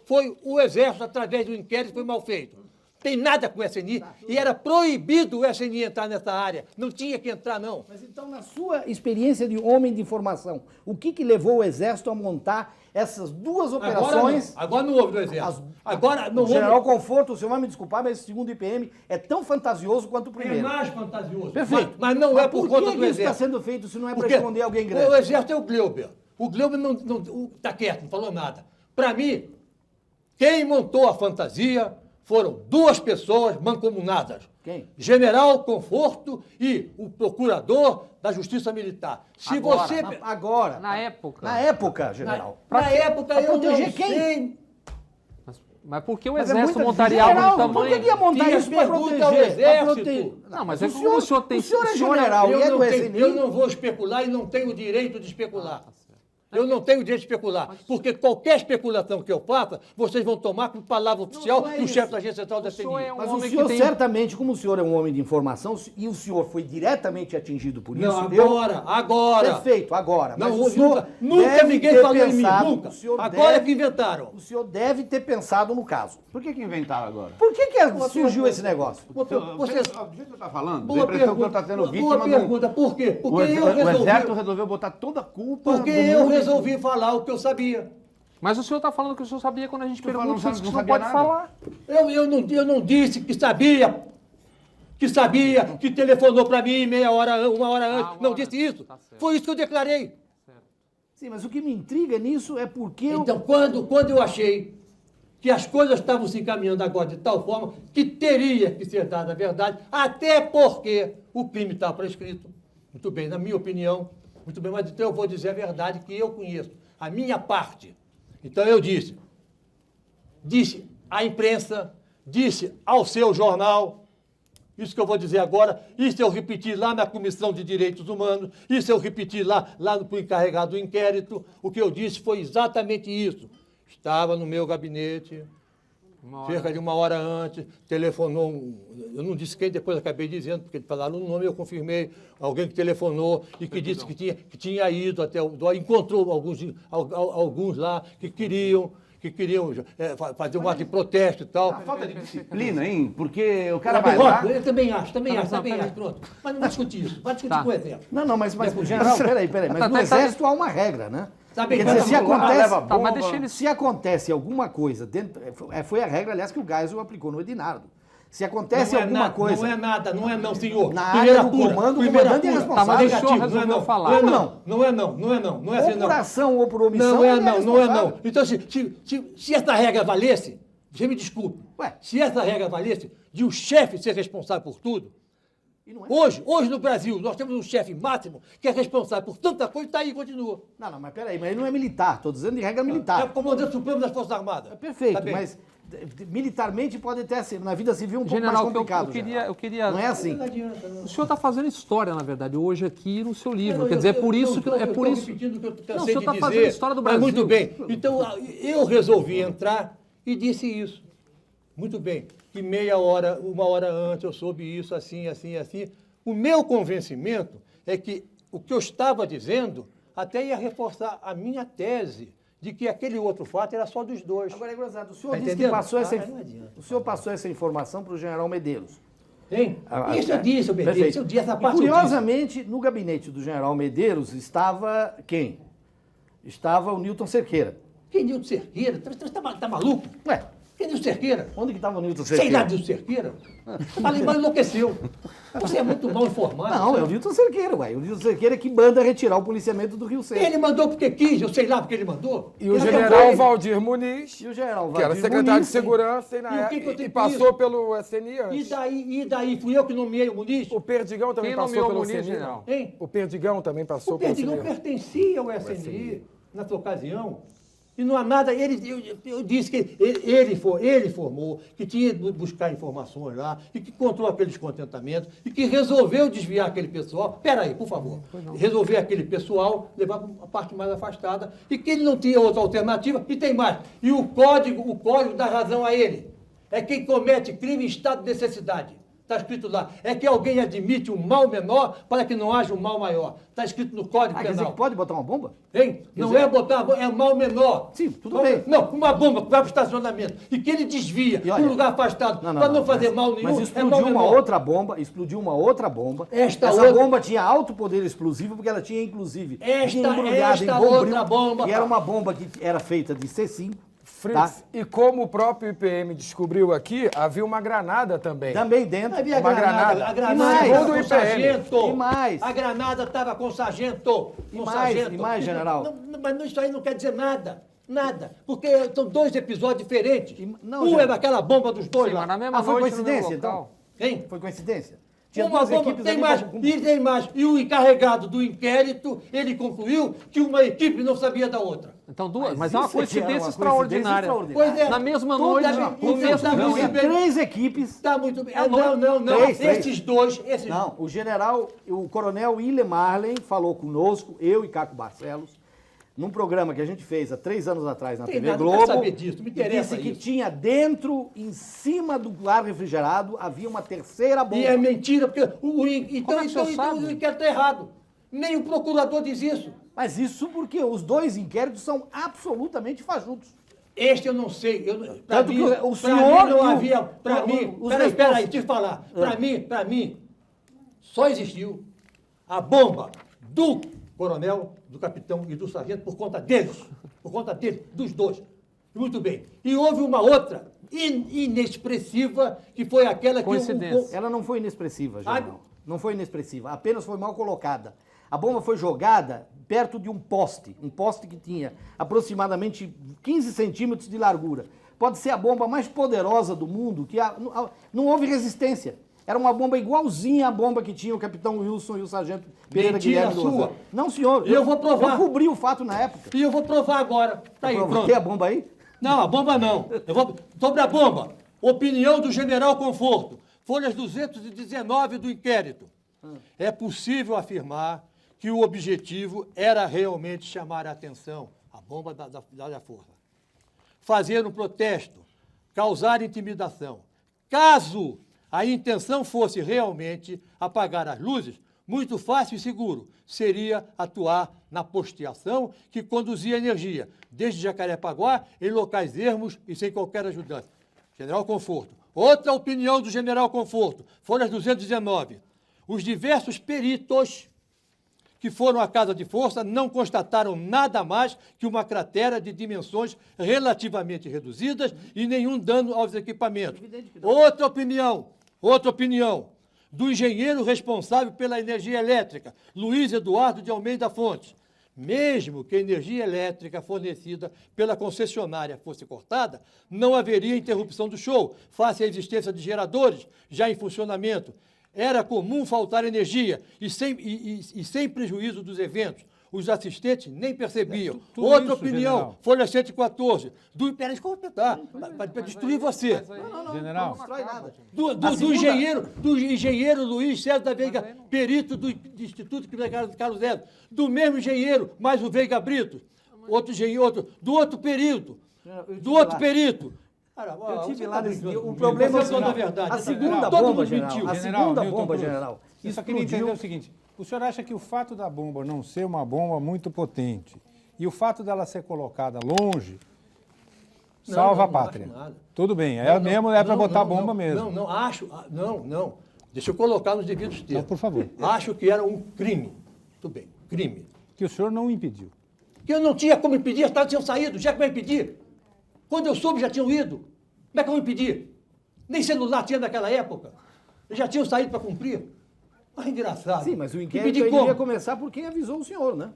foi o Exército através do inquérito que foi mal feito. Tem nada com o SNI e era proibido o SNI entrar nessa área. Não tinha que entrar, não. Mas então, na sua experiência de homem de informação, o que levou o Exército a montar essas 2 operações? Agora não houve do Exército. Agora não houve. General Conforto, o senhor vai me desculpar, mas esse segundo IPM é tão fantasioso quanto o É primeiro. mais fantasioso. Perfeito. Mas não é por conta que do isso está Exército. sendo feito se não é para Porque esconder alguém O grande? Exército é o Gleuber. O Gleuber não está quieto, não falou nada. Para mim, quem montou a fantasia foram 2 pessoas mancomunadas. Quem? General Conforto e o procurador da Justiça Militar. Se você... Agora. Na época. Na época, general. Na época eu não proteger quem? sei... Mas por que o Mas é Exército muita- montaria algo General, do tamanho... por que ia montar Tinha isso para pergunta ao proteger? Exército. Não, mas O é senhor- como o senhor tem... o senhor é general e é do SNI. Eu não vou especular e não tenho o direito de especular. Eu não tenho o direito de especular, porque qualquer especulação que eu faça, vocês vão tomar como palavra oficial não é do isso. chefe da Agência Central da senhor CNI. é um Mas o homem senhor que tem... certamente, como o senhor é um homem de informação e o senhor foi diretamente atingido por isso... Não, eu- agora. Perfeito, agora. Não, Mas o senhor nunca deve ninguém ter falou em mim, pensado- nunca. o senhor Agora deve- que inventaram. O senhor deve ter pensado no caso. Por que inventaram agora? Por que surgiu esse negócio? Do jeito que você está falando, Boa a impressão que pergunta, está sendo boa vítima pergunta. Por quê? Porque O eu Exército resolvi... resolveu botar toda a culpa Porque do eu mundo. resolvi falar o que eu sabia. Mas o senhor está falando que o senhor sabia quando a gente pergunta, falando, o senhor diz que não não sabia pode nada. falar. Eu não disse que sabia, que telefonou para mim uma hora antes. Não disse isso. Tá certo. Foi isso que eu declarei. Sim, mas o que me intriga nisso é porque... Então, quando eu achei que as coisas estavam se encaminhando agora de tal forma que teria que ser dada a verdade, até porque o crime está prescrito. Muito bem, na minha opinião. Muito bem, mas então eu vou dizer a verdade que eu conheço, a minha parte. Então eu disse à imprensa, disse ao seu jornal, isso que eu vou dizer agora, isso eu repeti lá na Comissão de Direitos Humanos, isso eu repeti lá no encarregado do inquérito, o que eu disse foi exatamente isso. Estava no meu gabinete, cerca de uma hora antes, telefonou, eu não disse quem, depois acabei dizendo, porque falaram o nome, eu confirmei, alguém que telefonou e que disse que tinha ido até o DOI, encontrou alguns lá que queriam fazer um ato de protesto e tal. Falta de disciplina, hein? Porque o cara vai lá... Eu também acho, pronto. Mas não vai discutir isso, vai discutir com o Exército. Não, mas general, peraí. Mas no Exército há uma regra, né? Tá bem, Quer dizer, mas se acontece... leva Tá, mas bomba. deixa ele... Se acontece alguma coisa dentro... Foi a regra, aliás, que o Geisel aplicou no Edinardo. Se acontece alguma coisa... Não é nada, não é não, senhor. Na área do comando, o comandante é responsável. Tá, mas deixa eu Negativo, resolver não é não. falar. Não é não. Não é assim, Ou não. por ação ou por omissão, Não é ele não. responsável. Então, se essa regra valesse, você me desculpe, se essa regra valesse de o chefe ser responsável por tudo, E não é. hoje no Brasil, nós temos um chefe máximo que é responsável por tanta coisa e está aí e continua. Não, mas peraí, mas ele não é militar, estou dizendo de regra É militar. o comandante supremo das Forças Armadas. Perfeito, Tá bem? mas militarmente pode até ser, na vida civil um pouco General, mais complicado. eu queria... Não é assim? Não adianta, não. O senhor está fazendo história, na verdade, hoje aqui no seu livro. Não, Quer dizer, é por isso que... É por eu isso... estou repetindo o que eu Não, o cansei senhor de está dizer. fazendo a história do Brasil. Mas muito bem. Então, eu resolvi entrar e disse isso. Muito bem. Que uma hora antes eu soube isso, assim. O meu convencimento é que o que eu estava dizendo até ia reforçar a minha tese de que aquele outro fato era só dos dois. Agora, é gozado, o senhor Tá disse que entendendo? passou essa, não adianta. o senhor passou essa informação para o general Medeiros. Hein? Isso eu disse, Medeiros. Perfeito. Eu disse essa E, parte. Eu disse. curiosamente, no gabinete do general Medeiros estava quem? Estava o Newton Cerqueira. Quem Nilton Cerqueira? Tá maluco? Ué, Quem Nilton Cerqueira? onde que estava o Newton Sei Cerqueira? lá, Nilton Cerqueira. Falei, mas enlouqueceu. Você é muito mal informado. Não, é o Newton Cerqueira, ué. O Newton Cerqueira que manda retirar o policiamento do Rio Seco. Ele mandou porque quis, eu sei lá porque ele mandou. E o Ele general mandou. Valdir Muniz, E o general que era Valdir secretário de Muniz, Segurança E o que que eu e tenho com passou isso? pelo SNI antes. E daí? Fui eu que nomeei o Muniz? O Perdigão também Quem passou nomeou pelo o Muniz, SNI. general? Hein? O Perdigão também passou O pelo Perdigão SNI. pertencia ao SNI nessa ocasião. E não há nada, eu disse que ele informou que tinha ido buscar informações lá e que encontrou aquele descontentamento e que resolveu desviar aquele pessoal. Espera aí, por favor. Resolver aquele pessoal, levar para uma parte mais afastada e que ele não tinha outra alternativa. E tem mais. E o código dá razão a ele. É quem comete crime em estado de necessidade. Está escrito lá. É que alguém admite um mal menor para que não haja um mal maior. Está escrito no Código quer dizer Penal. que pode botar uma bomba? Hein? Não é botar, é mal menor. Sim, tudo bem. Não, uma bomba que vai para o estacionamento e que ele desvia E olha, para um lugar afastado para não fazer mal nenhum, Mas é explodiu mal uma menor. explodiu uma outra bomba. Essa Essa outra- bomba tinha alto poder explosivo, porque ela tinha, inclusive, Esta embrulhada em outra bombril, bomba- e era uma bomba que era feita de C5. Fritz, Tá. e como o próprio IPM descobriu aqui, havia uma granada também. Também dentro. Havia Uma a granada. granada E mais? estava Segundo o com IPM. sargento. E mais? A granada estava com sargento. E Com mais? sargento. E mais, general? Mas isso aí não quer dizer nada. Nada. Porque são dois episódios diferentes. Não, Um é general. daquela bomba dos dois Sim, lá. mas na mesma Ah, foi noite, no mesmo coincidência, então? local. Hein? Foi coincidência? Tinha Uma duas bomba, equipes tem ali mais, com- e tem mais. E o encarregado do inquérito, ele concluiu que uma equipe não sabia da outra. Então, mas é uma isso aqui era coincidência uma extraordinária. Pois é. Na mesma Tudo noite, bem. no mesmo Não, dia. Três equipes. Está muito bem. Não, três. Esses dois. Não, o coronel William Marley falou conosco, eu e Caco Barcelos, num programa que a gente fez há 3 anos atrás na Tem TV nada, Globo. quero saber disso, me e interessa disse que isso. tinha dentro, em cima do ar refrigerado, havia uma terceira bomba. E é mentira, porque Como é que o senhor sabe? o inquérito está errado. Nem o procurador diz isso. Mas isso porque os 2 inquéritos são absolutamente fajutos. Este eu não sei. Pra Tanto mim, que o pra senhor mim não e o- havia. Para o- mim. os Peraí, respons- deixa eu falar. Para mim, só existiu a bomba do coronel, do capitão e do sargento por conta deles. Por conta deles, dos dois. Muito bem. E houve uma outra, inexpressiva, que foi aquela que Coincidência. Ela não foi inexpressiva, general. Não foi inexpressiva, apenas foi mal colocada. A bomba foi jogada perto de um poste que tinha aproximadamente 15 centímetros de largura. Pode ser a bomba mais poderosa do mundo, não houve resistência. Era uma bomba igualzinha à bomba que tinha o capitão Wilson e o sargento Pereira Mentira Guilherme do sua. Rosário. Não, senhor. Eu vou provar. Eu cobri o fato na época. E eu vou provar agora. Tá aí, pronto. Tem a bomba aí? Não, a bomba não. Sobre a bomba. Opinião do general Conforto. Folhas 219 do inquérito. É possível afirmar que o objetivo era realmente chamar a atenção, a bomba da força. Fazer um protesto, causar intimidação. Caso a intenção fosse realmente apagar as luzes, muito fácil e seguro seria atuar na posteação que conduzia a energia, desde Jacarepaguá, em locais ermos e sem qualquer ajudante. General Conforto. Outra opinião do general Conforto, folhas 219. Os diversos peritos que foram à casa de força não constataram nada mais que uma cratera de dimensões relativamente reduzidas e nenhum dano aos equipamentos. Outra opinião do engenheiro responsável pela energia elétrica, Luiz Eduardo de Almeida Fontes. Mesmo que a energia elétrica fornecida pela concessionária fosse cortada, não haveria interrupção do show, face à existência de geradores já em funcionamento. Era comum faltar energia e sem prejuízo dos eventos. Os assistentes nem percebiam. tudo Outra isso, opinião, general. folha 114. Peraí, deixa eu completar, para destruir você. General, Não destrói nada. Do engenheiro Luiz César da Veiga, perito do Instituto Criminal Carlos Zé, do mesmo engenheiro, mais o Veiga Brito, do outro perito. Eu tive lá nesse dia. O O problema é o toda a seguinte, verdade. a segunda Todo bomba, mundo general, mentiu. a General segunda Newton bomba, Cruz. general, Eu só queria entender explodiu. o seguinte, o senhor acha que o fato da bomba não ser uma bomba muito potente e o fato dela ser colocada longe salva a não pátria? acho nada. Tudo bem, para botar bomba mesmo. Não. Deixa eu colocar nos devidos termos. Então, por favor. Acho que era um crime. Tudo bem, crime. Que o senhor não impediu. Que eu não tinha como impedir, as caras tinham saído, já que vai impedir. Quando eu soube, já tinham ido. Como é que eu vou impedir? Nem celular tinha naquela época. Eles já tinham saído para cumprir. Mas engraçado. Sim, mas o inquérito Impedir ele como? ia começar por quem avisou o senhor, né?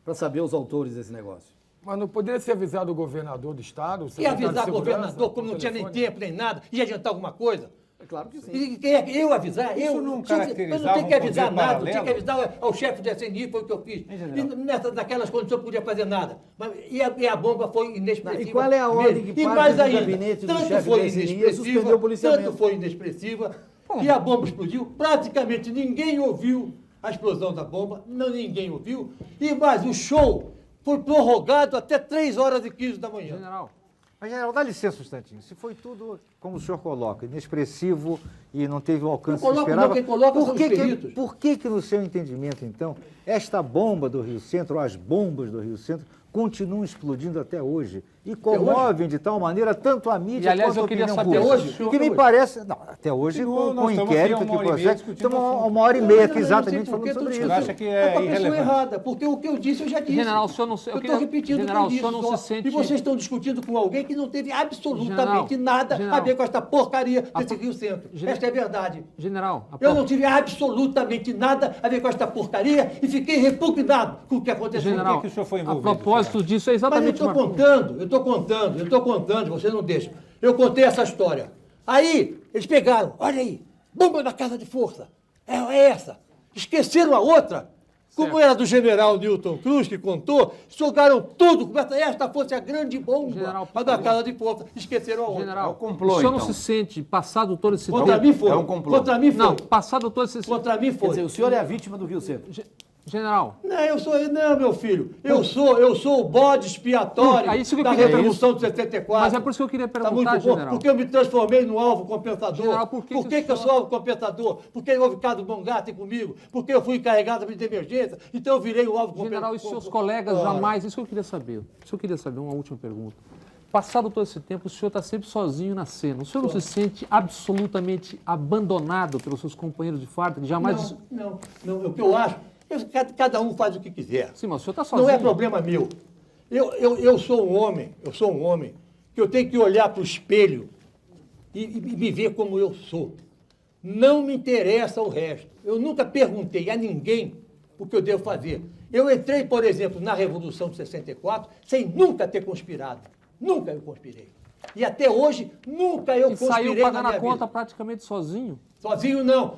Para saber os autores desse negócio. Mas não poderia ser avisado o governador do Estado? o E secretário de avisar o Segurança, governador, como não tinha nem telefone? tempo, nem nada, ia adiantar alguma coisa. É claro que sim. E quem é que eu avisar? Isso Eu não eu não caracterizava tenho que um avisar poder nada, eu tinha paralelo? que avisar ao chefe do SNI, foi o que eu fiz. general? Naquelas condições eu não podia fazer nada. Mas, e a bomba foi inexpressiva. E qual é a ordem mesmo. que E parte mais do ainda, gabinete do tanto chefe foi do SNI e inexpressiva, suspendeu o policiamento? tanto foi inexpressiva, que a bomba explodiu, praticamente ninguém ouviu a explosão da bomba, ninguém ouviu, mas o show foi prorrogado até 3h15 da manhã. Mas, general, dá licença um instantinho. Se foi tudo, como o senhor coloca, inexpressivo e não teve o alcance que se esperava, quem coloca são os peritos. por que, no seu entendimento, então, esta bomba do Rio Centro, ou as bombas do Rio Centro, continuam explodindo até hoje e comovem de tal maneira tanto a mídia E, aliás, quanto a eu queria opinião saber pública? hoje, Que me parece... Não, até hoje, com o inquérito que procede, estamos uma hora e meia aqui exatamente falando sobre isso. Você acha que é é com a pessoa irrelevante? errada, porque o que eu disse eu já disse. General, o senhor não se- eu Eu queria- estou repetindo General, o que eu o senhor disse não só. se sente- E vocês estão discutindo com alguém que não teve absolutamente General, nada a general. ver com esta porcaria desse Rio Centro. General. Esta é a verdade. General, Eu não tive absolutamente nada a ver com esta porcaria e fiquei repugnado com o que aconteceu. General, que o senhor foi a envolvido, propósito disso, é Mas eu exatamente estou uma... contando, você não deixa. Eu contei essa história. Aí, eles pegaram, olha aí, bomba na casa de força. É essa. Esqueceram a outra. Como era do general Newton Cruz, que contou, jogaram tudo, como se esta fosse a grande bomba da casa de ponta. Esqueceram a outra. General, complô, o senhor não então. se sente, passado todo esse Contra tempo... mim foi. É um complô. Contra mim foi. Não, passado todo esse... Contra mim Quer foi. dizer, o senhor é a vítima do Rio Centro. General, Não, meu filho. Eu sou o bode expiatório isso que eu da queria- Revolução de 74. mas é por isso que eu queria Tá perguntar, muito bom, general. porque eu me transformei no alvo compensador. General, por que que o que eu senhor- sou alvo compensador? Porque houve caso Bongatem comigo, porque eu fui encarregado de emergência, então eu virei o alvo compensador. General, e seus colegas jamais... Isso que eu queria saber. Isso eu queria saber, uma última pergunta. Passado todo esse tempo, o senhor está sempre sozinho na cena. O senhor não se sente absolutamente abandonado pelos seus companheiros de farda, que jamais... Não. O que eu acho, cada um faz o que quiser. Sim, mas o senhor está sozinho. Não é problema meu. Eu sou um homem que eu tenho que olhar para o espelho e me ver como eu sou. Não me interessa o resto. Eu nunca perguntei a ninguém o que eu devo fazer. Eu entrei, por exemplo, na Revolução de 64 sem nunca ter conspirado. Nunca eu conspirei. E até hoje, nunca eu E conspirei saiu na pagando minha a conta vida. praticamente sozinho. Sozinho não.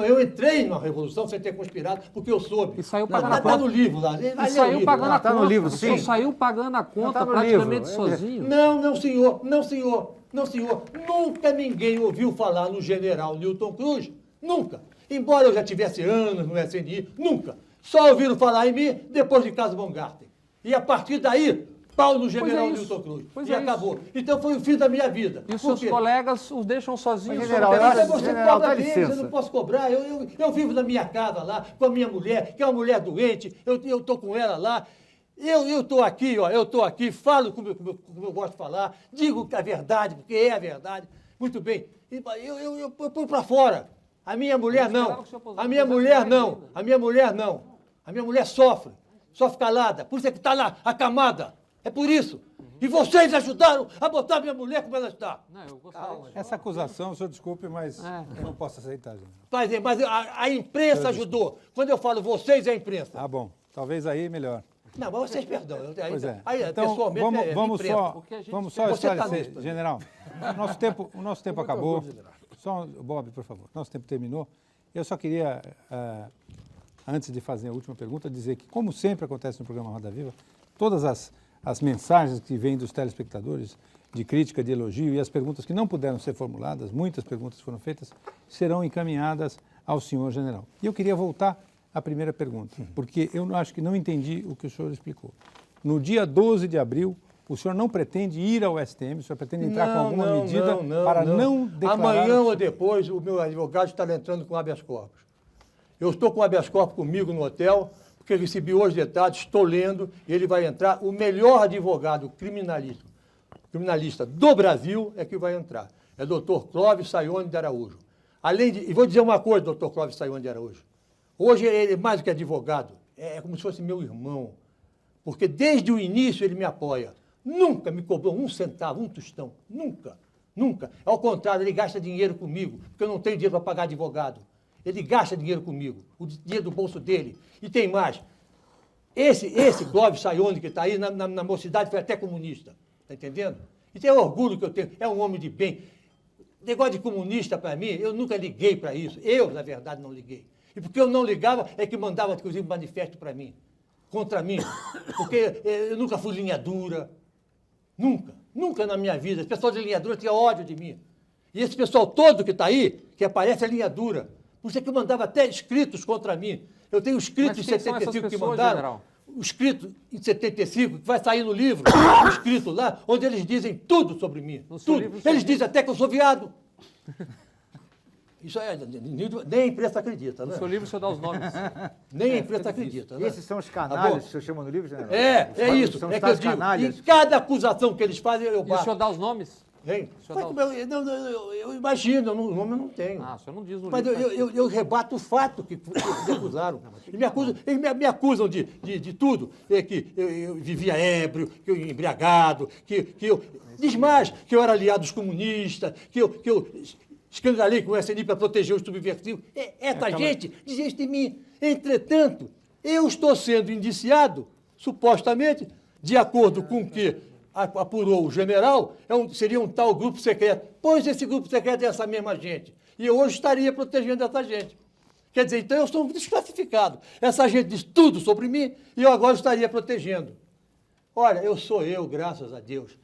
Eu entrei na Revolução sem ter conspirado, porque eu soube. E saiu pagando a Tá conta. no livro lá. Vai E ler o saiu livro pagando lá. a tá no conta. livro, O senhor sim. saiu pagando a conta tá no praticamente livro. sozinho. Não, senhor. Nunca ninguém ouviu falar no general Newton Cruz. Nunca. Embora eu já tivesse anos no SNI, nunca. Só ouviram falar em mim depois de caso Bongatem. E a partir daí, pau no general isso. Newton Cruz. Pois E é acabou. Então foi o fim da minha vida. E os Por seus quê? colegas os deixam sozinhos. Mas, o senhor general, não eu tem- acho- Você general, cobra dá deles, licença. eu não posso cobrar. Eu vivo na minha casa lá, com a minha mulher, que é uma mulher doente, eu estou com ela lá. Eu estou aqui, falo como eu gosto de falar, digo a verdade, porque é a verdade. Muito bem. Eu ponho para fora. A minha mulher não. A minha mulher não. A minha mulher não. A minha mulher sofre calada. Por isso é que está lá, acamada. É por isso. E vocês ajudaram a botar minha mulher como ela está. Não, eu gostaria de- Essa acusação, o senhor desculpe, mas É. eu não posso aceitar, general. Mas a imprensa ajudou. Quando eu falo vocês, é a imprensa. Ah, bom. Talvez aí melhor. Não, mas vocês, perdão. Pois é. Aí, Então, pessoalmente, vamos imprensa. só, Porque a gente vamos só Você tá esclarecer. nisso, General, o nosso tempo acabou. Só, Bob, por favor. Nosso tempo terminou. Eu só queria, antes de fazer a última pergunta, dizer que, como sempre acontece no programa Roda Viva, todas as mensagens que vêm dos telespectadores, de crítica, de elogio, e as perguntas que não puderam ser formuladas, muitas perguntas foram feitas, serão encaminhadas ao senhor general. E eu queria voltar à primeira pergunta, porque eu acho que não entendi o que o senhor explicou. No dia 12 de abril, o senhor não pretende ir ao STM, o senhor pretende entrar com alguma medida para não declarar... Amanhã ou depois, o meu advogado estará entrando com habeas corpus. Eu estou com habeas corpus comigo no hotel, porque recebi hoje de tarde, estou lendo, e ele vai entrar. O melhor advogado criminalista do Brasil é que vai entrar. É o Dr. Clóvis Sayone de Araújo. E vou dizer uma coisa, Dr. Clóvis Sayone de Araújo. Hoje ele é mais do que advogado, é como se fosse meu irmão. Porque desde o início ele me apoia. Nunca me cobrou um centavo, um tostão. Nunca. Ao contrário, ele gasta dinheiro comigo, porque eu não tenho dinheiro para pagar advogado. Ele gasta dinheiro comigo, o dinheiro do bolso dele. E tem mais. Esse Clóvis Sayone que está aí, na mocidade, foi até comunista. Está entendendo? E tem orgulho que eu tenho. É um homem de bem. Negócio de comunista, para mim, eu nunca liguei para isso. Eu, na verdade, não liguei. E porque eu não ligava, é que mandava, inclusive, manifesto para mim. Contra mim. Porque eu nunca fui linha dura. Nunca na minha vida. Esse pessoal de linha dura tinha ódio de mim. E esse pessoal todo que está aí, que aparece, é linha dura. Por isso é que eu mandava até escritos contra mim. Eu tenho escritos Mas em quem são essas 75 que pessoas, mandaram. general? O escrito em 75, que vai sair no livro, o escrito lá, onde eles dizem tudo sobre mim. No seu Tudo. livro, Eles dizem até que eu sou viado. Isso nem a imprensa acredita, né? No seu livro, o senhor dá os nomes. Nem a imprensa acredita, né? Esses são os Tá canalhas bom? que o senhor chama no livro, general? É isso. São É os que eu tais digo. canalhas. E cada acusação que eles fazem, eu E o bato. senhor dá os nomes? Hein? O senhor Mas dá como eu imagino, o nome eu não tenho. Ah, o senhor não diz no Mas livro. eu rebato o fato que me acusaram. Eles me acusam de tudo. Que eu vivia ébrio, que eu embriagado, que eu... Diz mais, que eu era aliado dos comunistas, que eu escandalei com o SNI para proteger os subversivos. Essa gente diz isso de mim. Entretanto, eu estou sendo indiciado, supostamente, de acordo com o que apurou o general, seria um tal grupo secreto. Pois esse grupo secreto é essa mesma gente. E eu hoje estaria protegendo essa gente. Quer dizer, então eu sou um desclassificado. Essa gente diz tudo sobre mim e eu agora estaria protegendo. Olha, eu sou eu, graças a Deus.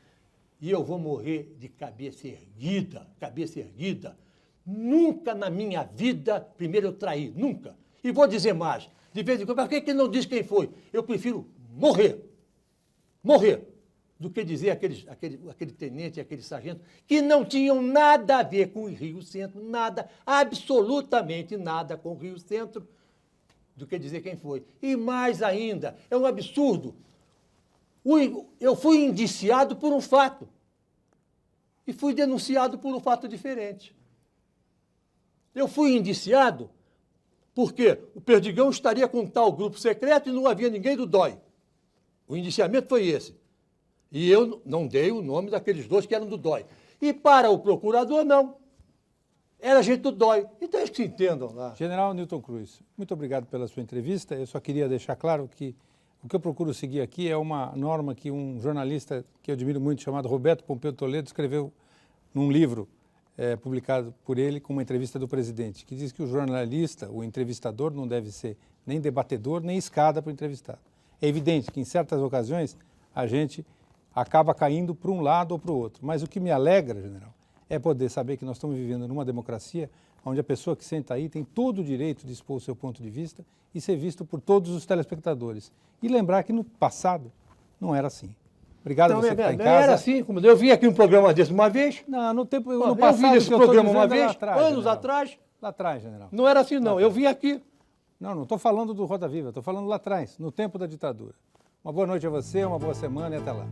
E eu vou morrer de cabeça erguida, cabeça erguida. Nunca na minha vida, primeiro eu traí, nunca. E vou dizer mais, de vez em quando, mas por que não diz quem foi? Eu prefiro morrer, do que dizer aquele tenente, aquele sargento, que não tinham nada a ver com o Rio Centro, nada, absolutamente nada com o Rio Centro, do que dizer quem foi. E mais ainda, é um absurdo. Eu fui indiciado por um fato e fui denunciado por um fato diferente. Eu fui indiciado porque o Perdigão estaria com um tal grupo secreto e não havia ninguém do DOI. O indiciamento foi esse. E eu não dei o nome daqueles dois que eram do DOI. E para o procurador, não. Era gente do DOI. Então eles que se entendam lá. General Newton Cruz, muito obrigado pela sua entrevista. Eu só queria deixar claro que o que eu procuro seguir aqui é uma norma que um jornalista que eu admiro muito, chamado Roberto Pompeu Toledo, escreveu num livro publicado por ele com uma entrevista do presidente, que diz que o jornalista, o entrevistador, não deve ser nem debatedor, nem escada para o entrevistado. É evidente que em certas ocasiões a gente acaba caindo para um lado ou para o outro. Mas o que me alegra, general, é poder saber que nós estamos vivendo numa democracia onde a pessoa que senta aí tem todo o direito de expor o seu ponto de vista e ser visto por todos os telespectadores. E lembrar que no passado não era assim. Obrigado a você que está em casa. Não era assim, como eu vim aqui num programa desse uma vez. Não, no tempo, no Eu passado, vi esse que eu tô programa dizendo uma é vez, lá atrás, anos general. atrás. Lá atrás, general. Não era assim, não. Eu vim aqui. Não estou falando do Roda Viva, estou falando lá atrás, no tempo da ditadura. Uma boa noite a você, uma boa semana e até lá.